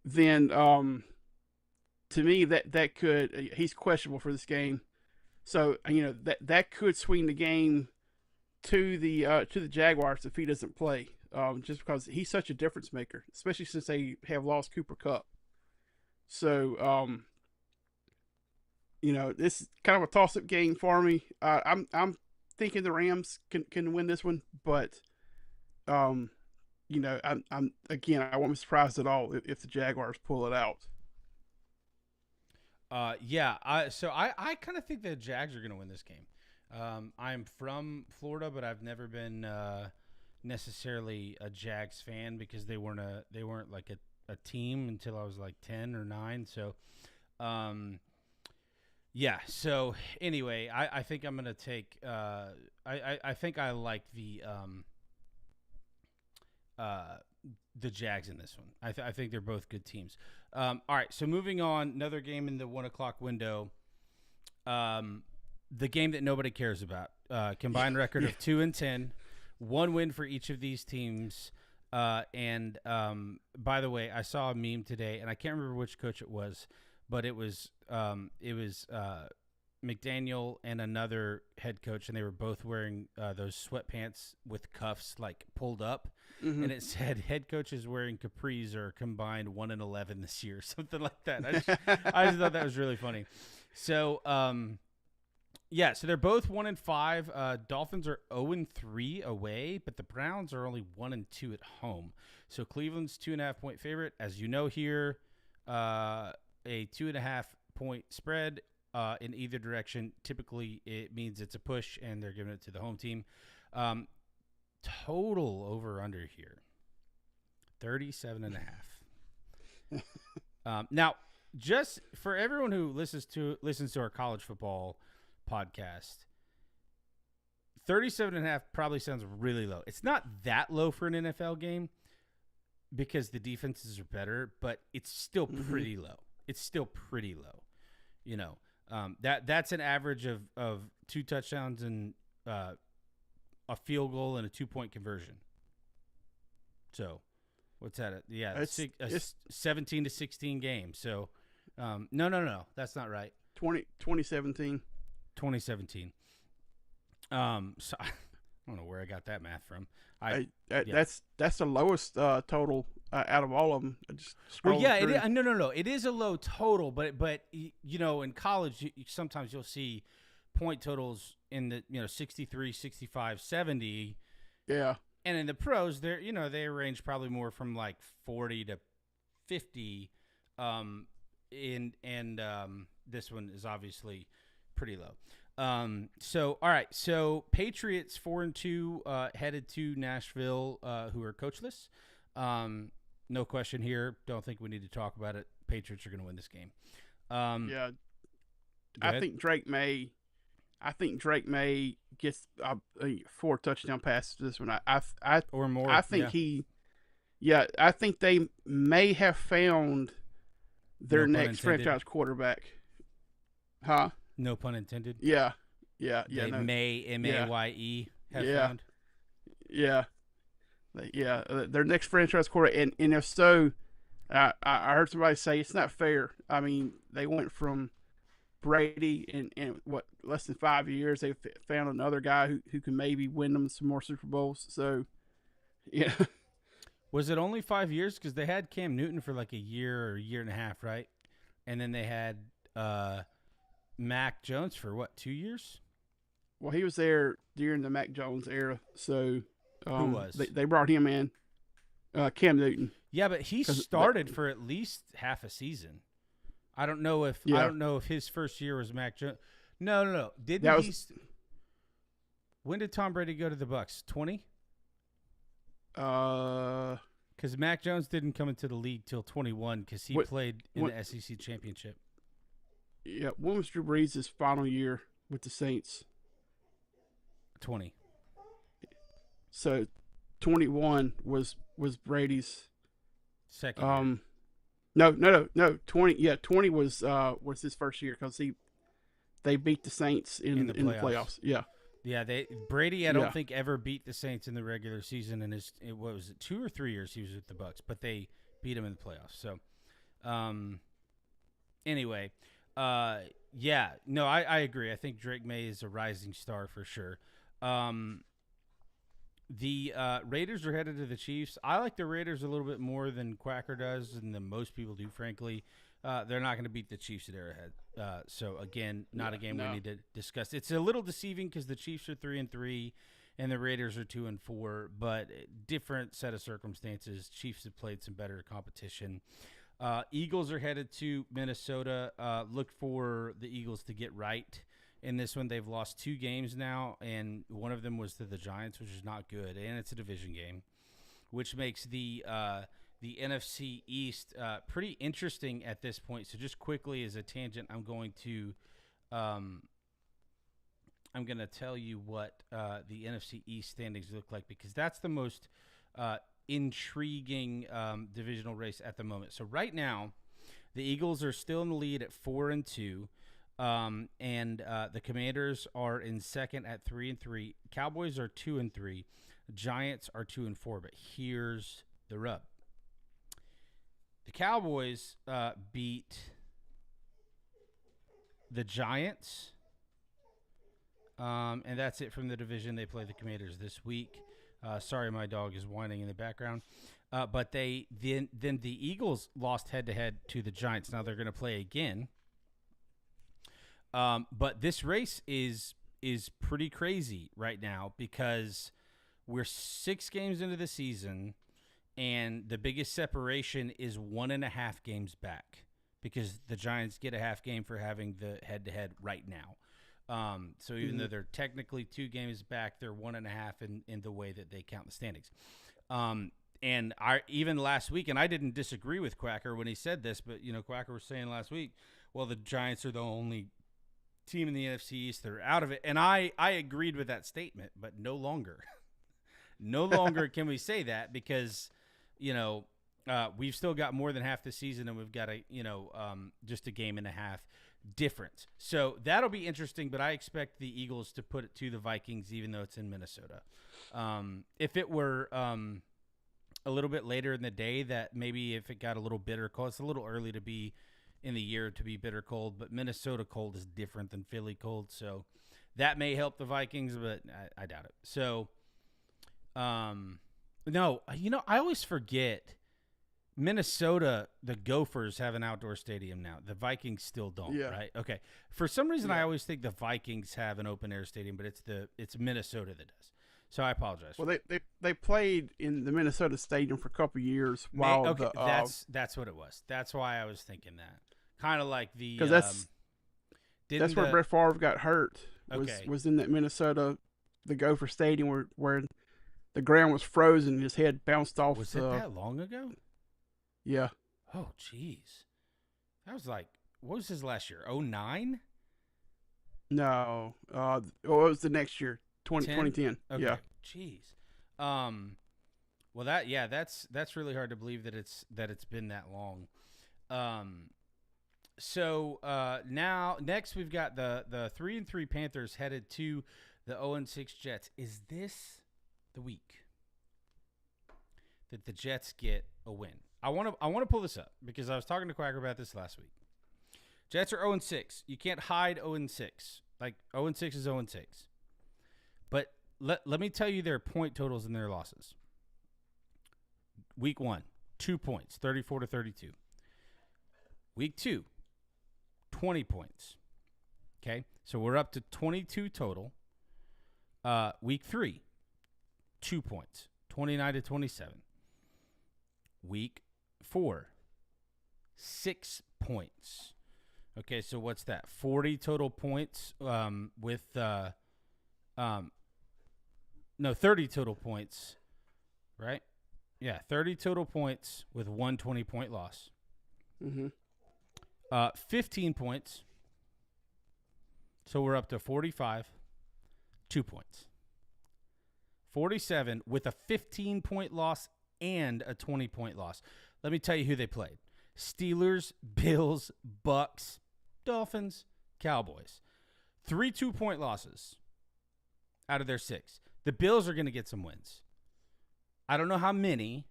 then to me that could he's questionable for this game. So that could swing the game to the Jaguars if he doesn't play. Just because he's such a difference maker, especially since they have lost Cooper Kupp. So this is kind of a toss up game for me. I'm thinking the Rams can win this one, but I'm again I won't be surprised at all if the Jaguars pull it out. Yeah. I kind of think the Jags are going to win this game. I'm from Florida, but I've never been necessarily a Jags fan because they weren't like a team until I was like 10 or 9. So, yeah. So anyway, I think I'm gonna take. I think I like the Jags in this one. I think they're both good teams. All right. So moving on, another game in the 1 o'clock window. The game that nobody cares about. Combined record of 2-10, one win for each of these teams. And by the way, I saw a meme today, and I can't remember which coach it was, but it was McDaniel and another head coach, and they were both wearing those sweatpants with cuffs like pulled up, Mm-hmm. and it said head coaches wearing capris are combined 1-11 this year, something like that. I just thought that was really funny. So. Yeah, so they're both 1-5. Dolphins are 0-3 away, but the Browns are only 1-2 at home. So Cleveland's 2.5-point favorite, as you know here, a 2.5-point spread in either direction. Typically, it means it's a push, and they're giving it to the home team. Total over under here, 37.5. Now, just for everyone who listens to our college football podcast, 37.5 probably sounds really low. It's not that low for an NFL game because the defenses are better, but it's still pretty low. It's still pretty low. That's an average of 2 touchdowns and a field goal and a 2-point conversion. So what's that? Yeah, it's 17-16 game. So no, that's not right. 2017. 2017. So I don't know where I got that math from. That's the lowest total out of all of them. No. It is a low total, but in college, sometimes you'll see point totals in the 63, 65, 70. Yeah. And in the pros, they range probably more from like 40 to 50. This one is obviously pretty low. So all right. So Patriots 4-2 headed to Nashville, who are coachless. No question here. Don't think we need to talk about it. Patriots are going to win this game. Yeah. I think Drake May gets 4 touchdown passes this one. Or more. I think I think they may have found their next franchise quarterback. Huh? No pun intended. Yeah. They may MAYE have found. Yeah. Their next franchise quarterback, and if so, I heard somebody say it's not fair. I mean, they went from Brady in what, less than 5 years. They found another guy who can maybe win them some more Super Bowls. So, yeah. Was it only 5 years? Because they had Cam Newton for like a year or a year and a half, right? And then they had Mac Jones for what, 2 years? Well, he was there during the Mac Jones era. So who was? They brought him in, Cam Newton. Yeah, but he started for at least half a season. I don't know if his first year was Mac Jones. No. When did Tom Brady go to the Bucs? 20? Because Mac Jones didn't come into the league till 21 because he played in the SEC championship. Yeah, when was Drew Brees' final year with the Saints? 20. So 21 was Brady's second. No. 20. Yeah, 20 was his first year because they beat the Saints in the playoffs. Yeah. Yeah, Brady, I don't Yeah. think ever beat the Saints in the regular season in what was it, 2 or 3 years he was with the Bucks, but they beat him in the playoffs. So, um, anyway, yeah, no, I agree. I think Drake May is a rising star for sure. Um, the Raiders are headed to the Chiefs. I like the Raiders a little bit more than Quacker does, and than most people do. Frankly, they're not going to beat the Chiefs at Arrowhead. So again, not Yeah. a game we No. need to discuss. It's a little deceiving because the Chiefs are 3-3, and the Raiders are 2-4. But different set of circumstances. Chiefs have played some better competition. Eagles are headed to Minnesota. Look for the Eagles to get right in this one. They've lost 2 games now, and one of them was to the Giants, which is not good, and it's a division game, which makes the NFC East pretty interesting at this point. So just quickly as a tangent, I'm going to tell you what the NFC East standings look like, because that's the most intriguing divisional race at the moment. So right now, the Eagles are still in the lead at 4-2. And the Commanders are in second at 3-3. Cowboys are 2-3. Giants are 2-4. But here's the rub: the Cowboys beat the Giants, and that's it from the division. They play the Commanders this week. Sorry, my dog is whining in the background. But they then the Eagles lost head-to-head to the Giants. Now they're going to play again. But this race is pretty crazy right now, because we're 6 games into the season, and the biggest separation is 1.5 games back, because the Giants get a half game for having the head-to-head right now. So even though they're technically 2 games back, they're 1.5 in the way that they count the standings. And even last week, and I didn't disagree with Quacker when he said this, but Quacker was saying last week, well, the Giants are the only team in the NFC East that are out of it, and I agreed with that statement, but no longer can we say that, because we've still got more than half the season, and we've got just a game and a half difference. So that'll be interesting, but I expect the Eagles to put it to the Vikings, even though it's in Minnesota. If it were a little bit later in the day, that maybe if it got a little bitter cold, it's a little early to be in the year to be bitter cold, but Minnesota cold is different than Philly cold, so that may help the Vikings, but I doubt it. So, no, I always forget Minnesota, the Gophers have an outdoor stadium now. The Vikings still don't, right? Okay. For some reason, I always think the Vikings have an open air stadium, but it's Minnesota that does. So I apologize. Well, they played in the Minnesota Stadium for a couple of years while that's what it was. That's why I was thinking that. Kind of like the because that's where Brett Favre got hurt. Was in that Minnesota, the Gopher Stadium where the ground was frozen and his head bounced off. Was it that long ago? Yeah. Oh, jeez. That was like, what was his last year? 2009? No. It was the next year, 2010. Okay. Yeah. Jeez. Well, that's really hard to believe that it's been that long. So now next we've got the 3-3 Panthers headed to the 0-6 Jets. Is this the week that the Jets get a win? I want to pull this up because I was talking to Quacker about this last week. Jets are 0-6. You can't hide 0-6. Like 0-6 is 0-6. But let me tell you their point totals and their losses. Week 1, 2 points, 34-32. Week 2, 20 points. Okay, so we're up to 22 total. Week 3, 2 points, 29-27. Week 4, 6 points. Okay, so what's that? 40 total points with 30 total points, right? Yeah, 30 total points with 1 20-point loss. 15 points. So we're up to 45, 2 points. 47 with a 15-point loss and a 20-point loss. Let me tell you who they played. Steelers, Bills, Bucks, Dolphins, Cowboys. 3 2-point losses. out of their 6. The Bills are going to get some wins. I don't know how many,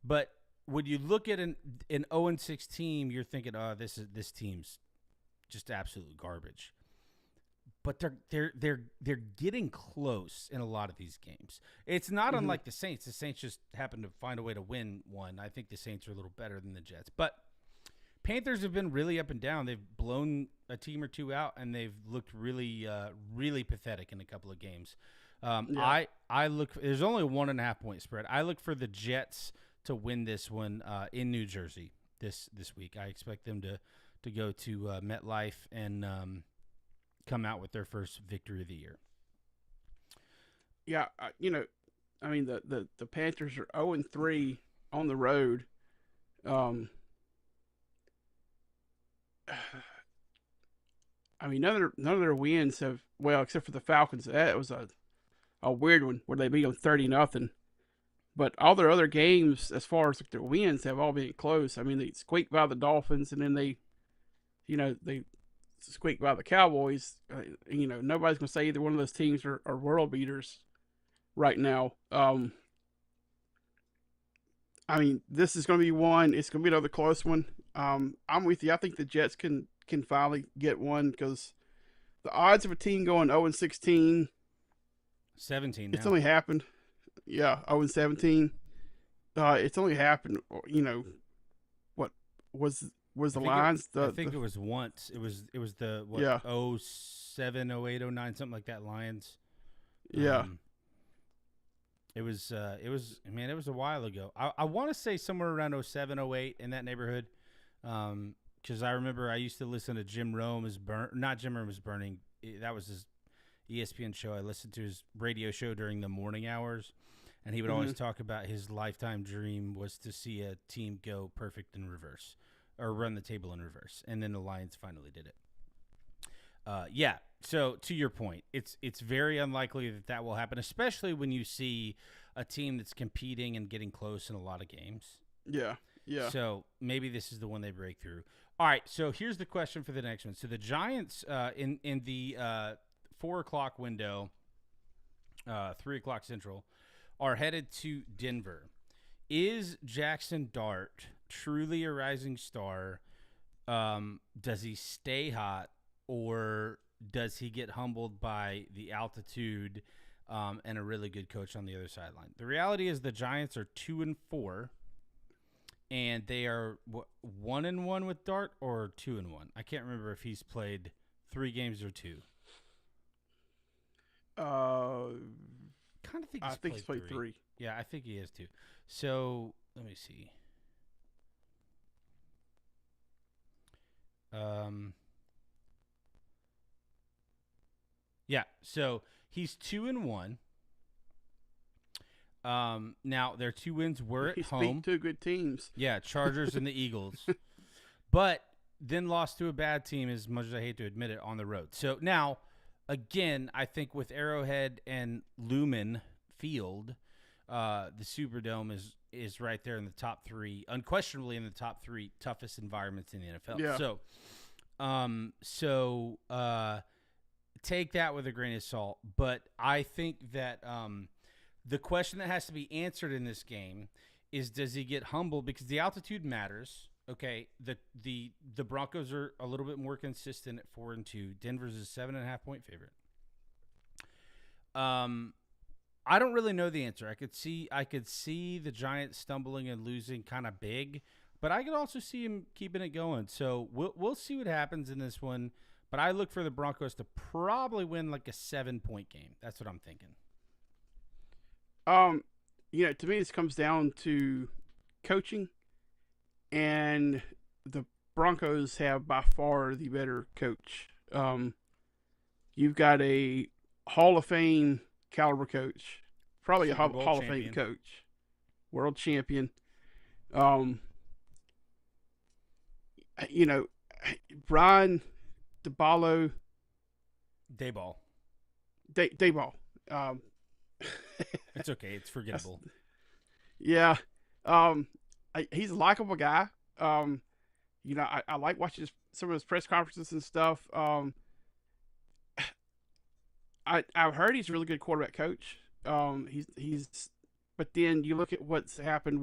but when you look at an 0-6 team, you're thinking, oh, this team's just absolute garbage. But they're getting close in a lot of these games. It's not unlike the Saints. The Saints just happen to find a way to win one. I think the Saints are a little better than the Jets. But Panthers have been really up and down. They've blown a team or two out, and they've looked really, really pathetic in a couple of games. I look. There's only a 1.5 point spread. I look for the Jets to win this one in New Jersey this week. I expect them to go to MetLife and come out with their first victory of the year. Yeah, I mean the Panthers are 0-3 on the road. I mean none of their wins have, well, except for the Falcons. That was a weird one where they beat them 30-0. But all their other games, as far as like their wins, have all been close. I mean, they squeaked by the Dolphins, and then they squeaked by the Cowboys. Nobody's gonna say either one of those teams are world beaters right now. I mean, this is gonna be one. It's gonna be another close one. I'm with you. I think the Jets can finally get one, because the odds of a team going 0-16, 17 now. It's only happened. Yeah, 0-17. It's only happened. What was the lines? I think it was once. It was the what? Yeah. 07, 08, 09, something like that. Lions. Yeah. It was man, it was a while ago. I want to say somewhere around 07, 08 in that neighborhood. Because I remember I used to listen to Jim Rome not Jim Rome is Burning. That was his ESPN show. I listened to his radio show during the morning hours, and he would always talk about his lifetime dream was to see a team go perfect in reverse or run the table in reverse. And then the Lions finally did it. Yeah. So to your point, it's very unlikely that will happen, especially when you see a team that's competing and getting close in a lot of games. Yeah. Yeah. So maybe this is the one they break through. All right. So here's the question for the next one. So the Giants in the 4 o'clock window, 3 o'clock Central, are headed to Denver. Is Jackson Dart truly a rising star? Does he stay hot, or does he get humbled by the altitude and a really good coach on the other sideline? The reality is the Giants are 2-4, and they are 1-1 with Dart or 2-1. I can't remember if he's played 3 games or 2. Kind of think he's played 3. Yeah, I think he has 2. So let me see. Yeah, so he's 2-1. Now their 2 wins were at home. He's beat 2 good teams. Yeah, Chargers and the Eagles, but then lost to a bad team, as much as I hate to admit it, on the road. So now, again, I think with Arrowhead and Lumen Field, the Superdome is right there in the top 3, unquestionably in the top 3 toughest environments in the NFL. Yeah. So take that with a grain of salt. But I think that the question that has to be answered in this game is, does he get humbled? Because the altitude matters. Okay, the Broncos are a little bit more consistent at 4-2. Denver's a 7.5 point favorite. I don't really know the answer. I could see the Giants stumbling and losing kind of big, but I could also see him keeping it going. So we'll see what happens in this one. But I look for the Broncos to probably win like a 7-point game. That's what I'm thinking. To me, this comes down to coaching, and the Broncos have by far the better coach. You've got a Hall of Fame caliber coach, probably a Hall of Fame coach, world champion. Brian Daboll. It's okay. It's forgettable. Yeah. He's a likable guy. I like watching some of his press conferences and stuff. I've heard he's a really good quarterback coach. He's but then you look at what's happened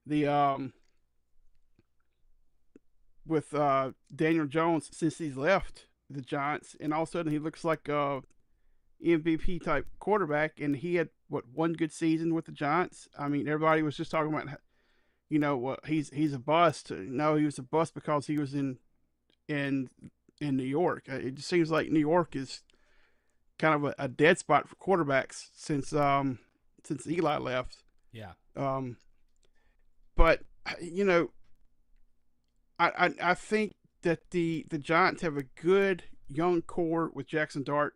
the with Daniel Jones since he's left the Giants, and all of a sudden he looks like a MVP type quarterback, and he had what one good season with the Giants. I mean, everybody was just talking about, what he's a bust. No, he was a bust because he was in in New York. It just seems like New York is kind of a dead spot for quarterbacks since Eli left. Yeah. Um, but you know, I think that the Giants have a good young core with Jackson Dart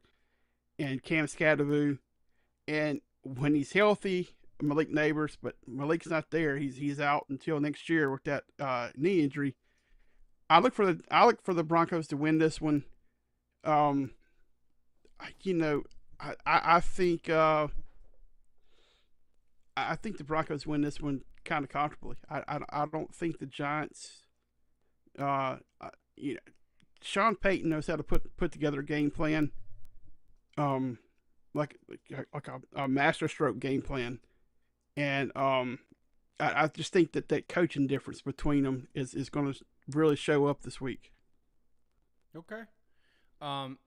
and Cam Scadaboo, and when he's healthy, Malik Neighbors, but Malik's not there. He's out until next year with that knee injury. I look for the Broncos to win this one. Um, you know, I think I think the Broncos win this one kind of comfortably. I don't think the Giants. You know, Sean Payton knows how to put together a game plan. Um, like a master stroke game plan, and I just think that coaching difference between them is going to really show up this week. Okay. Um,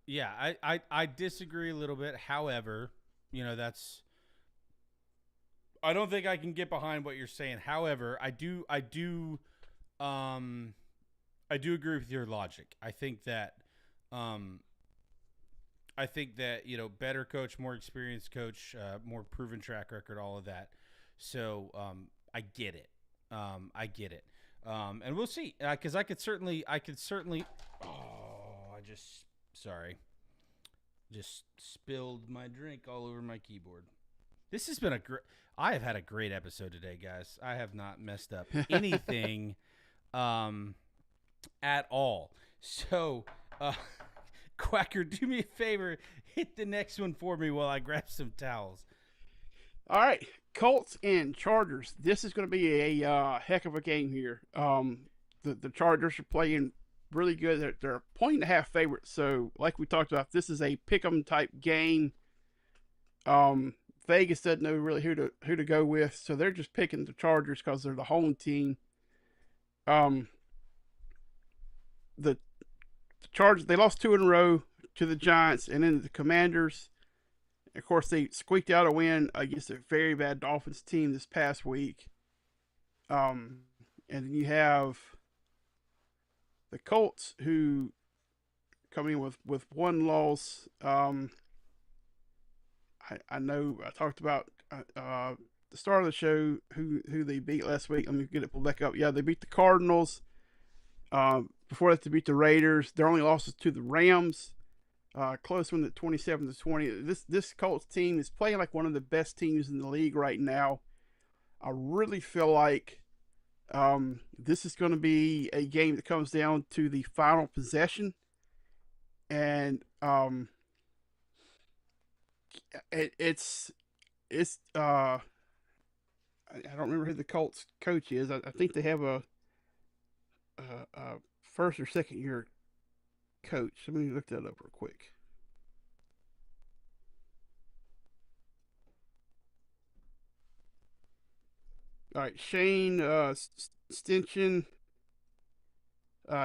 yeah, I disagree a little bit. However, that's I don't think I can get behind what you're saying. However, um I do agree with your logic. Um I think that, better coach, more experienced coach, more proven track record, all of that. So I get it. I get it. And we'll see. Because I could certainly. Oh, sorry, just spilled my drink all over my keyboard. This has been I have had a great episode today, guys. I have not messed up anything, at all. So, Quacker, do me a favor, hit the next one for me while I grab some towels. All right, Colts and Chargers. This is going to be a heck of a game here. The Chargers are playing really good. They're a point and a half favorite. So, like we talked about, this is a pick 'em type game. Vegas doesn't know really who to go with, so they're just picking the Chargers because they're the home team. Um, the Chargers, they lost two in a row to the Giants and then the Commanders. Of course, they squeaked out a win against a very bad Dolphins team this past week. And then you have the Colts, who come in with one loss. I know I talked about the start of the show who they beat last week. Let me get it pulled back up. Yeah, they beat the Cardinals. Before that, they beat the Raiders. Their only losses to the Rams. Close one at 27-20. This Colts team is playing like one of the best teams in the league right now. I really feel like this is going to be a game that comes down to the final possession, and it's I don't remember who the Colts coach is. I think they have a first or second year coach. Let me look that up real quick. All right, Shane Stinchen.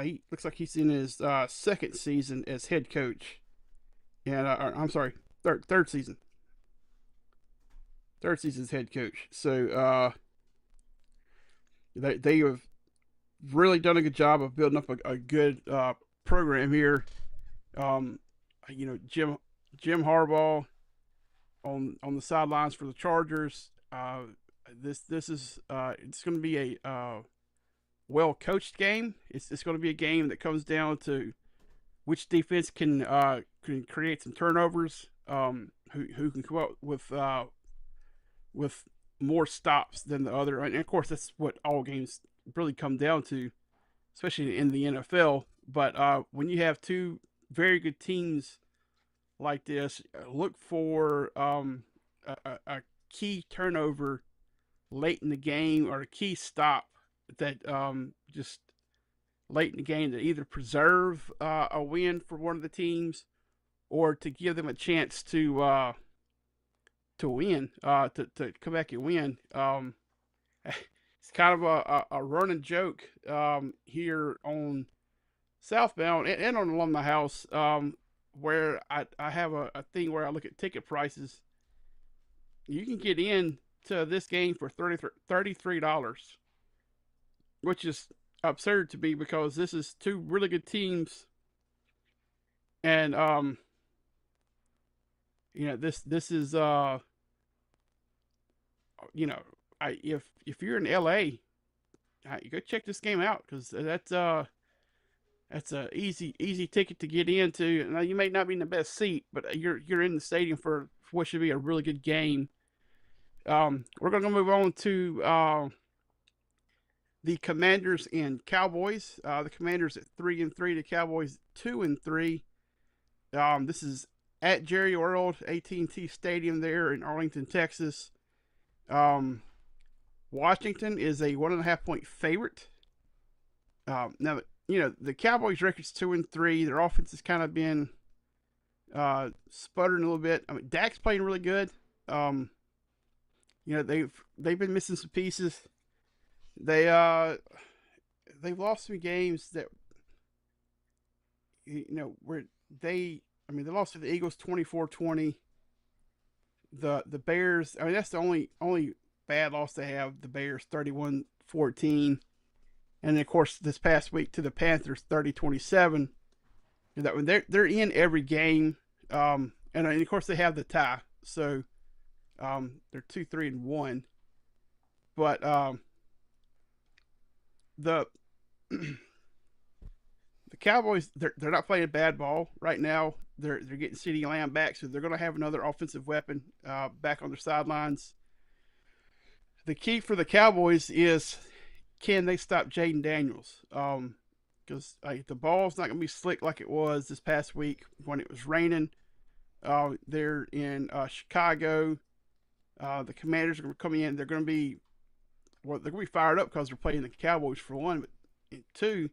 He looks like he's in his second season as head coach, and I'm sorry, third season. Third season as head coach. So they have really done a good job of building up a good program here. Um, Jim Harbaugh on the sidelines for the Chargers. This is it's going to be a well coached game. It's going to be a game that comes down to which defense can create some turnovers. Who can come up with more stops than the other, and of course that's what all games really come down to, especially in the NFL. But when you have two very good teams like this, look for a key turnover late in the game or a key stop that just late in the game that either preserve a win for one of the teams or to give them a chance to win, to come back and win. It's kind of a running joke here on Southbound and on Alumni House, where I have a thing where I look at ticket prices. You can get in to this game for $33, which is absurd to me because this is two really good teams, and this is if you're in LA, you go check this game out because that's a easy ticket to get into. Now you may not be in the best seat, but you're in the stadium for what should be a really good game. We're gonna move on to the Commanders and Cowboys. The Commanders at 3-3, the Cowboys 2-3. This is at Jerry World, AT&T Stadium there in Arlington, Texas. Washington is a 1.5-point favorite. Now, the Cowboys' record's 2-3. Their offense has kind of been sputtering a little bit. I mean, Dak's playing really good. They've been missing some pieces. They've lost some games that where they lost to the Eagles 24-20. The Bears, I mean, that's the only bad loss they have. The Bears 31-14. And then, of course, this past week to the Panthers 30-27. They're in every game. And of course they have the tie. So they're 2-3-1. But the Cowboys, they're not playing bad ball right now. They're getting CeeDee Lamb back, so they're going to have another offensive weapon back on their sidelines. The key for the Cowboys is, can they stop Jaden Daniels? Because the ball's not going to be slick like it was this past week when it was raining. They're in Chicago. The Commanders are going to come in. They're going to be fired up because they're playing the Cowboys for one, but two,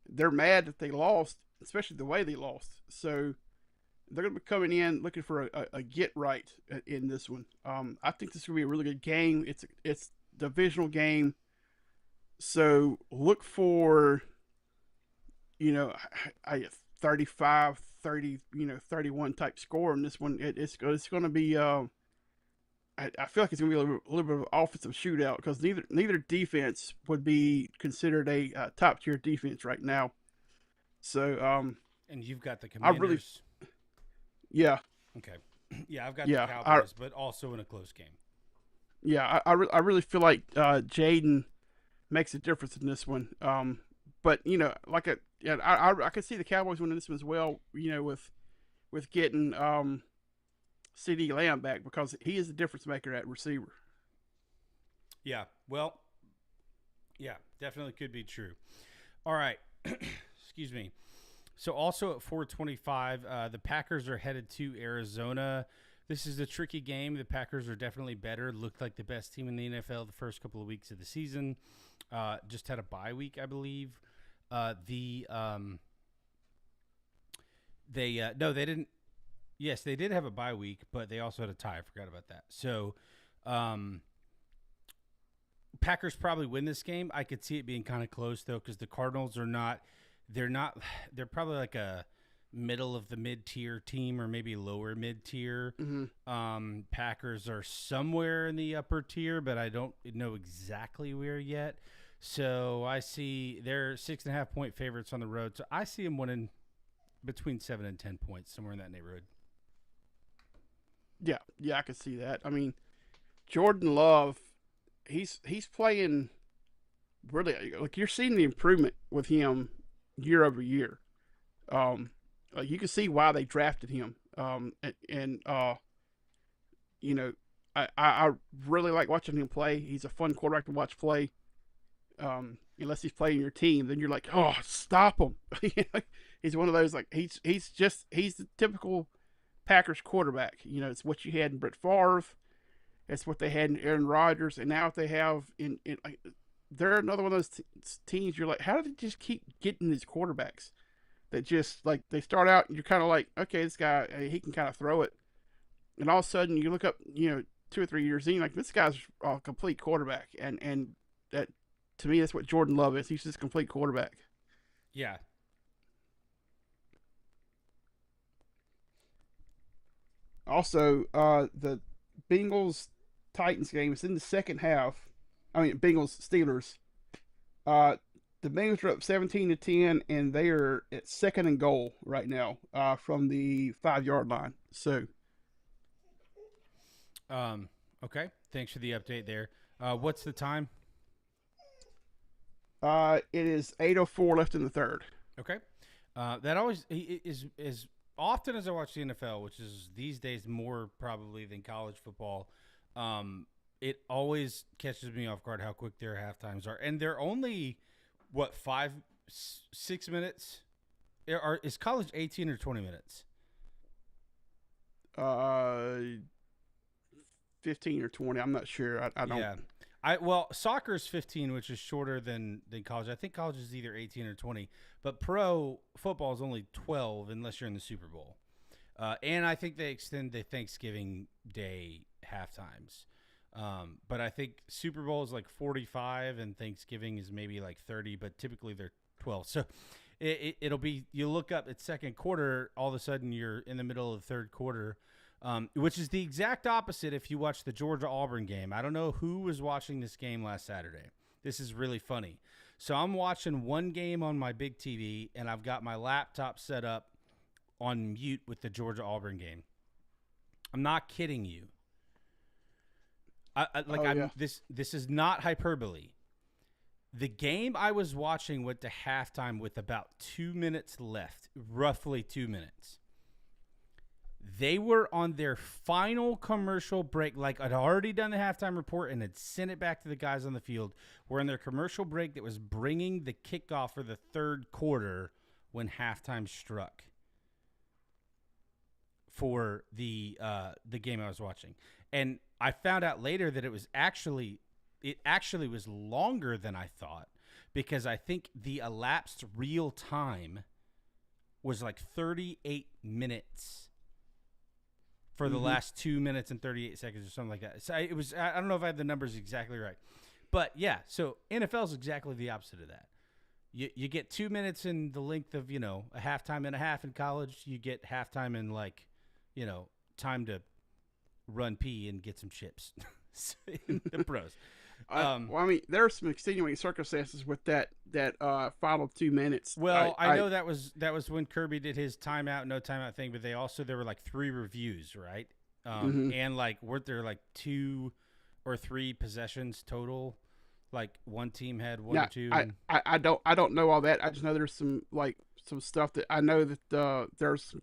they're mad that they lost, especially the way they lost. So they're going to be coming in looking for a get right in this one. I think this is going to be a really good game. It's a divisional game, so look for a 35, 30, 31 type score in this one. It's going to be. I feel like it's going to be a little bit of an offensive shootout because neither defense would be considered a top tier defense right now. So, and you've got the Commanders. Yeah. Okay. Yeah, I've got the Cowboys, but also in a close game. Yeah, I really feel like Jaden makes a difference in this one. But I could see the Cowboys winning this one as well. With getting CeeDee Lamb back because he is a difference maker at receiver. Yeah, well, yeah, definitely could be true. All right, excuse me. So also at 4:25, the Packers are headed to Arizona. This is a tricky game. The Packers are definitely better. Looked like the best team in the NFL the first couple of weeks of the season. Just had a bye week, I believe. They didn't. Yes, they did have a bye week, but they also had a tie. I forgot about that. So, Packers probably win this game. I could see it being kind of close though, because the Cardinals are not. They're probably like a middle of the mid-tier team or maybe lower mid-tier. Mm-hmm. Packers are somewhere in the upper tier, but I don't know exactly where yet. So I see they're 6.5 point favorites on the road. So I see them winning between 7 and 10 points, somewhere in that neighborhood. Yeah, I can see that. I mean, Jordan Love, he's playing really, like, you're seeing the improvement with him year over year. Like, you can see why they drafted him. I really like watching him play. He's a fun quarterback to watch play. Unless he's playing your team, then you're like, oh, stop him. He's one of those, like, he's the typical Packers quarterback. It's what you had in Brett Favre. It's what they had in Aaron Rodgers, and now what they have they're another one of those teams. You're like, how do they just keep getting these quarterbacks? that just like they start out and you're kind of like, okay, this guy he can kind of throw it, and all of a sudden you look up, 2 or 3 years in, like this guy's a complete quarterback, and that to me that's what Jordan Love is. He's just a complete quarterback. Yeah. Also, the Bengals Titans game is in the second half. I mean, Bengals Steelers. Uh, the Bengals are up 17-10, and they are at second and goal right now from the 5 yard line. So, Okay. Thanks for the update there. What's the time? it is 8:04 left in the third. Okay. That always is as often as I watch the NFL, which is these days more probably than college football. It always catches me off guard how quick their half times are, and they're only what 5-6 minutes. Is college 18 or 20 minutes? Uh, 15 or 20. I'm not sure. I don't. Yeah. Soccer is 15, which is shorter than college. I think college is either 18 or 20, but pro football is only 12 unless you're in the Super Bowl. And I think they extend the Thanksgiving Day half times. But I think Super Bowl is like 45 and Thanksgiving is maybe like 30, but typically they're 12. So it'll be, you look up at second quarter, all of a sudden you're in the middle of the third quarter. Which is the exact opposite if you watch the Georgia-Auburn game. I don't know who was watching this game last Saturday. This is really funny. So I'm watching one game on my big TV, and I've got my laptop set up on mute with the Georgia-Auburn game. I'm not kidding you. This is not hyperbole. The game I was watching went to halftime with about 2 minutes left, roughly 2 minutes. They were on their final commercial break, like I'd already done the halftime report and had sent it back to the guys on the field. We're in their commercial break that was bringing the kickoff for the third quarter when halftime struck for the game I was watching. And I found out later that it actually was longer than I thought, because I think the elapsed real time was like 38 minutes. For the last 2 minutes and 38 seconds or something like that. So it was, I don't know if I have the numbers exactly right. But yeah, so NFL is exactly the opposite of that. You get 2 minutes in the length of, a halftime and a half in college. You get halftime in time to run pee and get some chips in the pros. There are some extenuating circumstances with that final 2 minutes. Well, I know that was when Kirby did his timeout, no timeout thing, but there were like 3 reviews, right? And weren't there like 2 or 3 possessions total? Like one team had one or two. I don't know all that. I just know there's some stuff that I know that there's some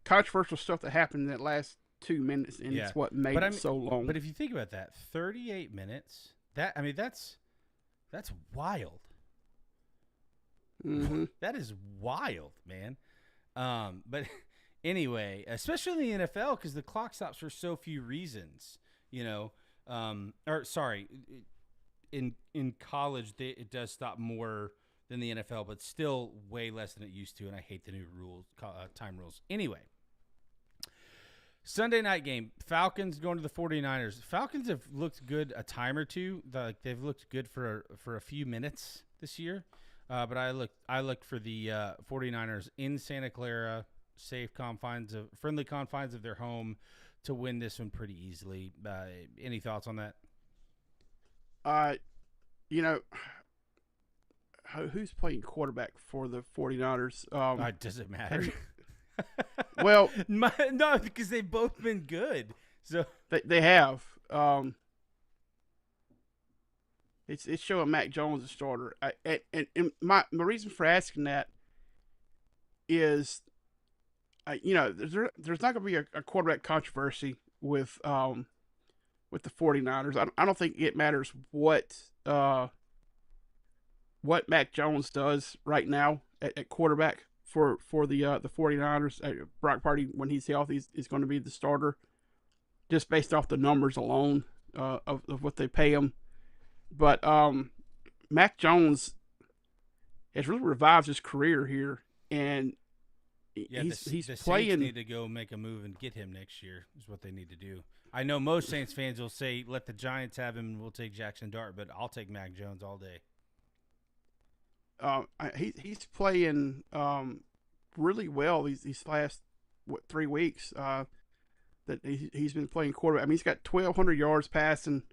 controversial stuff that happened in that last 2 minutes, and it's what made it so long. But if you think about that, 38 minutes, that's wild. Mm-hmm. That is wild, man. But anyway, especially in the NFL, because the clock stops for so few reasons, in college it does stop more than the NFL, but still way less than it used to, and I hate the new time rules. Anyway, Sunday night game, Falcons going to the 49ers. Falcons have looked good a time or two. They've looked good for a few minutes this year. But I looked for the 49ers in Santa Clara, friendly confines of their home, to win this one pretty easily. Any thoughts on that? Who's playing quarterback for the 49ers? Does it matter? Well, no, because they've both been good. So they have. It's showing Mac Jones a starter. And my reason for asking that is, there's not going to be a quarterback controversy with the 49ers. I don't think it matters what Mac Jones does right now at quarterback for the 49ers. Brock Purdy, when he's healthy, is going to be the starter, just based off the numbers alone of what they pay him. But Mac Jones has really revived his career here, and Yeah, he's the Saints playing. need to go make a move and get him next year. Is what they need to do. I know most Saints fans will say, "Let the Giants have him, and we'll take Jackson Dart," but I'll take Mac Jones all day. He's playing really well these last 3 weeks. That he's been playing quarterback. I mean, he's got 1,200 yards passing.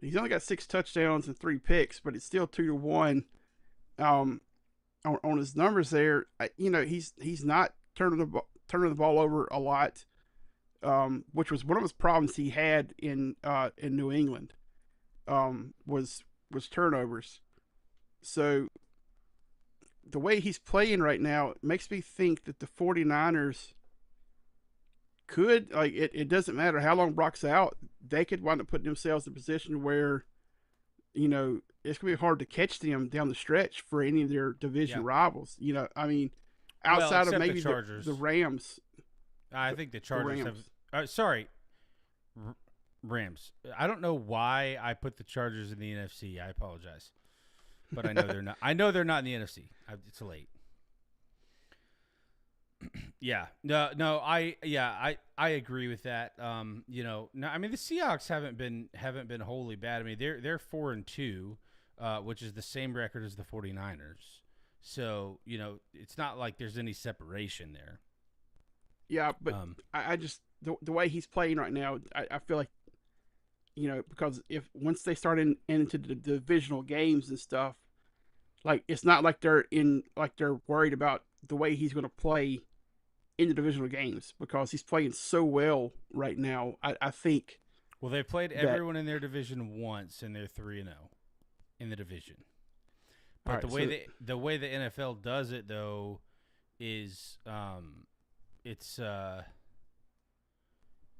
He's only got 6 touchdowns and 3 picks, but it's still 2-1. Um, on his numbers there, he's not turning the ball over a lot, which was one of his problems he had in New England. Was turnovers. So the way he's playing right now makes me think that the 49ers could, like, it doesn't matter how long Brock's out, they could wind up putting themselves in a position where it's gonna be hard to catch them down the stretch for any of their division Yeah. rivals. I mean, Well, outside of except the maybe the Chargers. Rams, I think the the Chargers have. Rams. Sorry, R- Rams. I don't know why I put the Chargers in the NFC. I apologize, but I know they're not. I know they're not in the NFC. It's late. Yeah. No. I agree with that. No. I mean, the Seahawks haven't been wholly bad. I mean, they're 4-2, which is the same record as the 49ers. So it's not like there's any separation there. Yeah, but Um, I just the way he's playing right now, I feel like because if once they start into the divisional games and stuff, like it's not like they're worried about the way he's going to play in the divisional games because he's playing so well right now. I think well, they've played that. everyone in their division once, and they're 3-0 in the division. All But right, so the way the NFL does it though is it's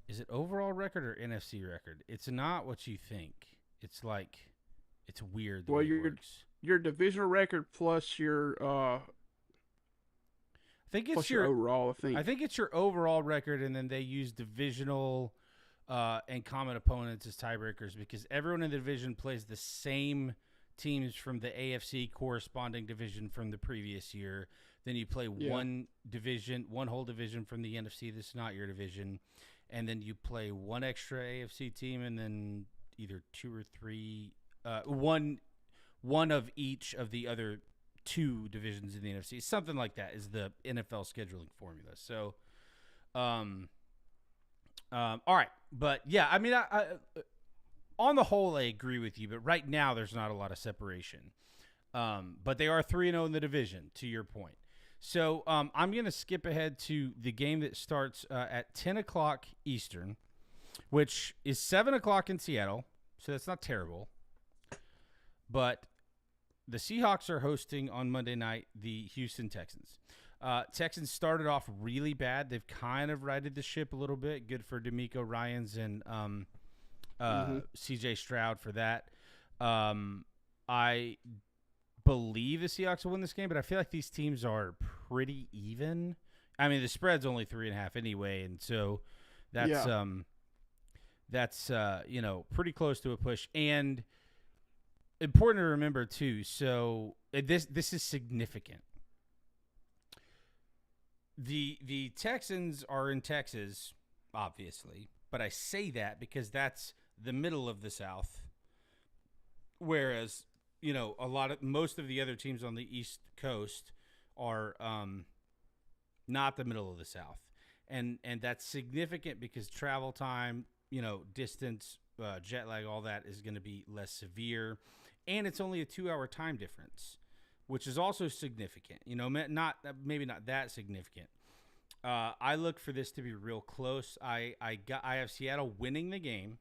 is it overall record or NFC record? It's not what you think. It's like it's weird the well, way it works. your divisional record plus I think it's your overall. I think it's your overall record, and then they use divisional and common opponents as tiebreakers because everyone in the division plays the same teams from the AFC corresponding division from the previous year. Then you play Yeah. one whole division from the NFC that's not your division, and then you play one extra AFC team, and then either two or three, one of each of the other two divisions in the NFC. Something like that is the NFL scheduling formula. So, all right, but yeah, I mean, I on the whole, I agree with you. But right now, there's not a lot of separation. But they are 3-0 in the division. To your point, so I'm going to skip ahead to the game that starts at 10 o'clock Eastern, which is 7 o'clock in Seattle. So that's not terrible. But the Seahawks are hosting on Monday night the Houston Texans. Texans started off really bad. They've kind of righted the ship a little bit. Good for D'Amico Ryans and C.J. Stroud for that. I believe the Seahawks will win this game, but I feel like these teams are pretty even. I mean, the spread's only 3.5 anyway, and so that's pretty close to a push. And important to remember too. So this is significant. The Texans are in Texas, obviously, but I say that because that's the middle of the South, whereas most of the other teams on the East Coast are not the middle of the South, and that's significant because travel time, distance, jet lag, all that is going to be less severe. And it's only a 2-hour time difference, which is also significant. Maybe not that significant. I look for this to be real close. I have Seattle winning the game,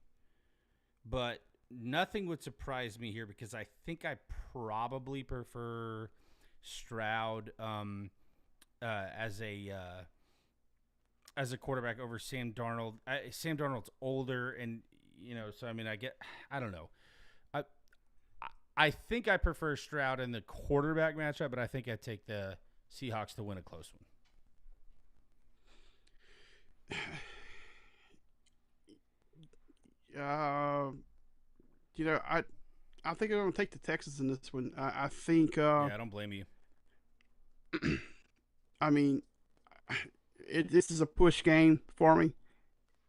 but nothing would surprise me here because I think I probably prefer Stroud as a quarterback over Sam Darnold. Sam Darnold's older, and so I mean, I don't know. I think I prefer Stroud in the quarterback matchup, but I think I'd take the Seahawks to win a close one. I think I'm gonna take the Texans in this one. I think. yeah, I don't blame you. I mean, this is a push game for me.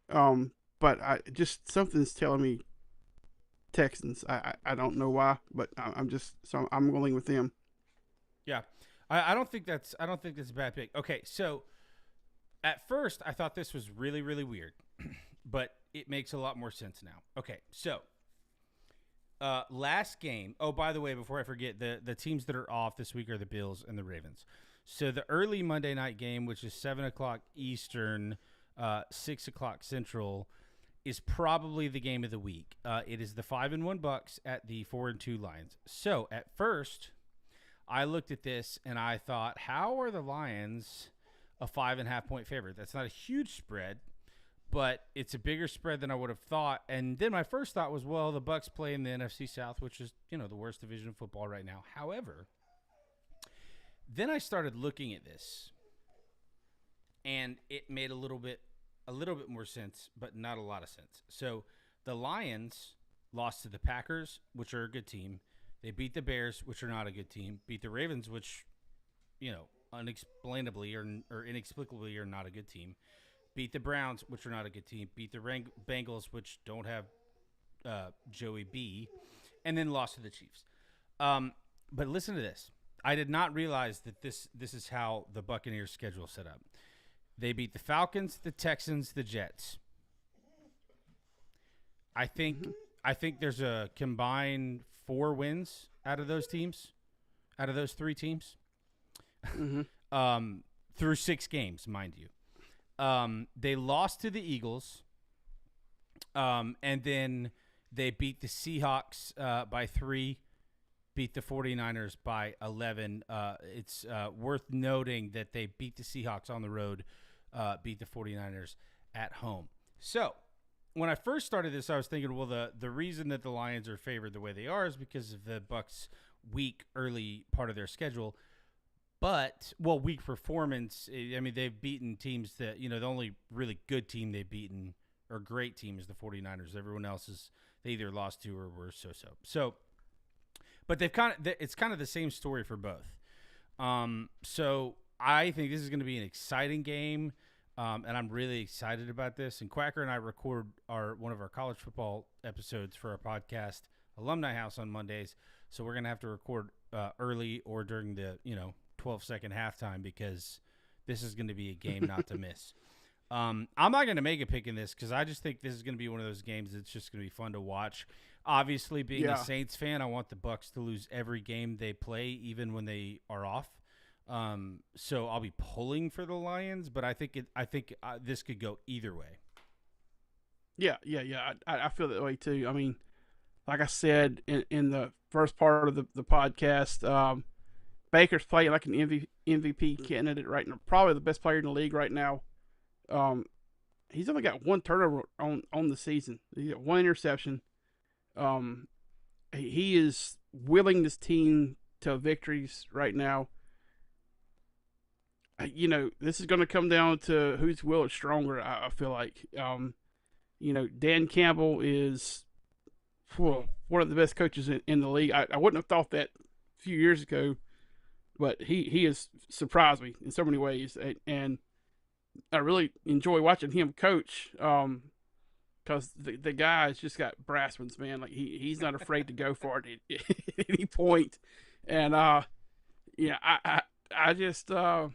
But I just something's telling me Texans. I don't know why, but I'm just so I'm going with them. Yeah, I don't think that's a bad pick. Okay, so at first I thought this was really really weird, but it makes a lot more sense now. Okay, so last game. Oh, by the way, before I forget, the teams that are off this week are the Bills and the Ravens. So the early Monday night game, which is 7 o'clock Eastern, 6 o'clock Central, is probably the game of the week. It is the 5-1 Bucks at the 4-2 Lions. So at first, I looked at this and I thought, how are the Lions a 5.5 point favorite? That's not a huge spread, but it's a bigger spread than I would have thought. And then my first thought was, well, the Bucks play in the NFC South, which is the worst division of football right now. However, then I started looking at this, and it made a little bit more sense, but not a lot of sense. So the Lions lost to the Packers, which are a good team. They beat the Bears, which are not a good team. Beat the Ravens, which unexplainably or inexplicably are not a good team. Beat the Browns, which are not a good team. Beat the Bengals, which don't have Joey B, and then lost to the Chiefs. But listen to this. I did not realize that this is how the Buccaneers' schedule is set up. They beat the Falcons, the Texans, the Jets. I think there's a combined 4 wins out of those teams, out of those 3 teams, through 6 games, mind you. They lost to the Eagles, and then they beat the Seahawks by 3, beat the 49ers by 11. It's worth noting that they beat the Seahawks on the road, beat the 49ers at home. So when I first started this, I was thinking, well, the reason that the Lions are favored the way they are is because of the Bucks' weak early part of their schedule. But, weak performance. I mean, they've beaten teams that, the only really good team they've beaten or great team is the 49ers. Everyone else they either lost to or were so-so. So, but it's kind of the same story for both. So I think this is going to be an exciting game, and I'm really excited about this. And Quacker and I record one of our college football episodes for our podcast, Alumni House, on Mondays. So we're going to have to record early or during the 12-second halftime because this is going to be a game not to miss. I'm not going to make a pick in this because I just think this is going to be one of those games that's just going to be fun to watch. Obviously, being a Saints fan, I want the Bucks to lose every game they play, even when they are off. So I'll be pulling for the Lions, but I think this could go either way. Yeah. I feel that way too. I mean, like I said in the first part of the podcast, Baker's playing like an MVP candidate right now, probably the best player in the league right now. He's only got 1 turnover on the season. He got 1 interception. He is willing this team to victories right now. This is going to come down to whose will is stronger. I feel like, Dan Campbell is one of the best coaches in the league. I wouldn't have thought that a few years ago, but he has surprised me in so many ways, and I really enjoy watching him coach. Because the guy's just got brass ones, man. Like he's not afraid to go for it at any point. And I just I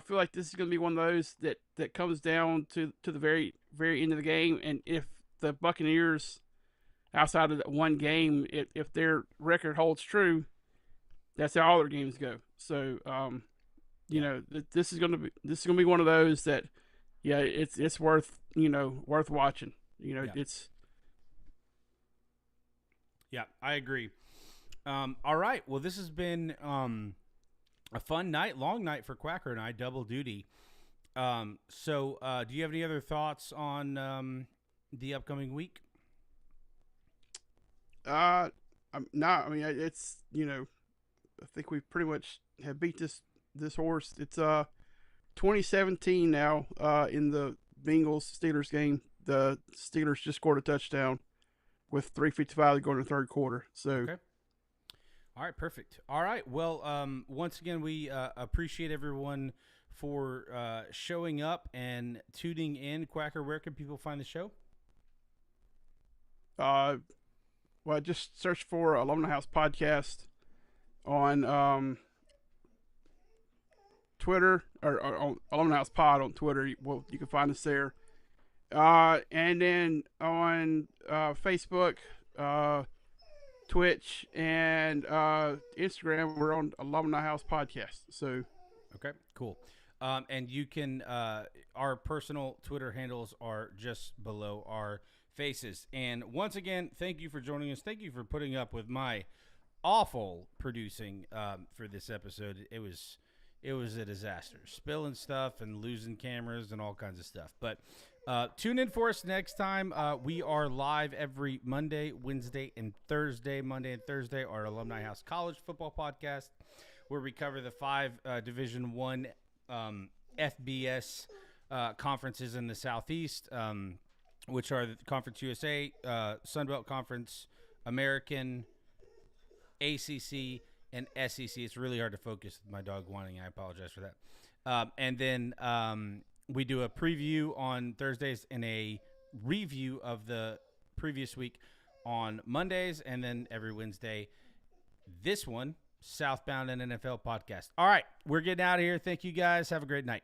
feel like this is going to be one of those that comes down to the very very end of the game. And if the Buccaneers, outside of that one game, if their record holds true, that's how all their games go. So this is going to be one of those that, yeah, it's worth watching. It's. Yeah, I agree. All right. Well, this has been a fun night, long night for Quacker and I, double duty. So do you have any other thoughts on the upcoming week? No. I mean, it's I think we pretty much have beat this horse. It's 2017 now. In the Bengals Steelers game, the Steelers just scored a touchdown with 3:55 to go in the third quarter. So, okay. All right, perfect. All right. Well, once again, we appreciate everyone for showing up and tuning in. Quacker, where can people find the show? Uh, well, just search for Alumni House Podcast on Twitter or on Alumni House Pod on Twitter. Well, you can find us there. And then on Facebook, Twitch, and Instagram, we're on Alumni House Podcast. So, Okay, cool. And you can, our personal Twitter handles are just below our faces. And once again, thank you for joining us. Thank you for putting up with my awful producing for this episode. It was a disaster, spilling stuff and losing cameras and all kinds of stuff. But tune in for us next time. We are live every Monday, Wednesday, and Thursday. Monday and Thursday, our Alumni House College Football Podcast, where we cover the 5 Division One FBS conferences in the Southeast, which are the Conference USA, Sunbelt Conference, American, ACC, and SEC. It's really hard to focus with my dog whining. I apologize for that. And then we do a preview on Thursdays and a review of the previous week on Mondays, and then every Wednesday, this one, Southbound and NFL podcast. All right, we're getting out of here. Thank you guys. Have a great night.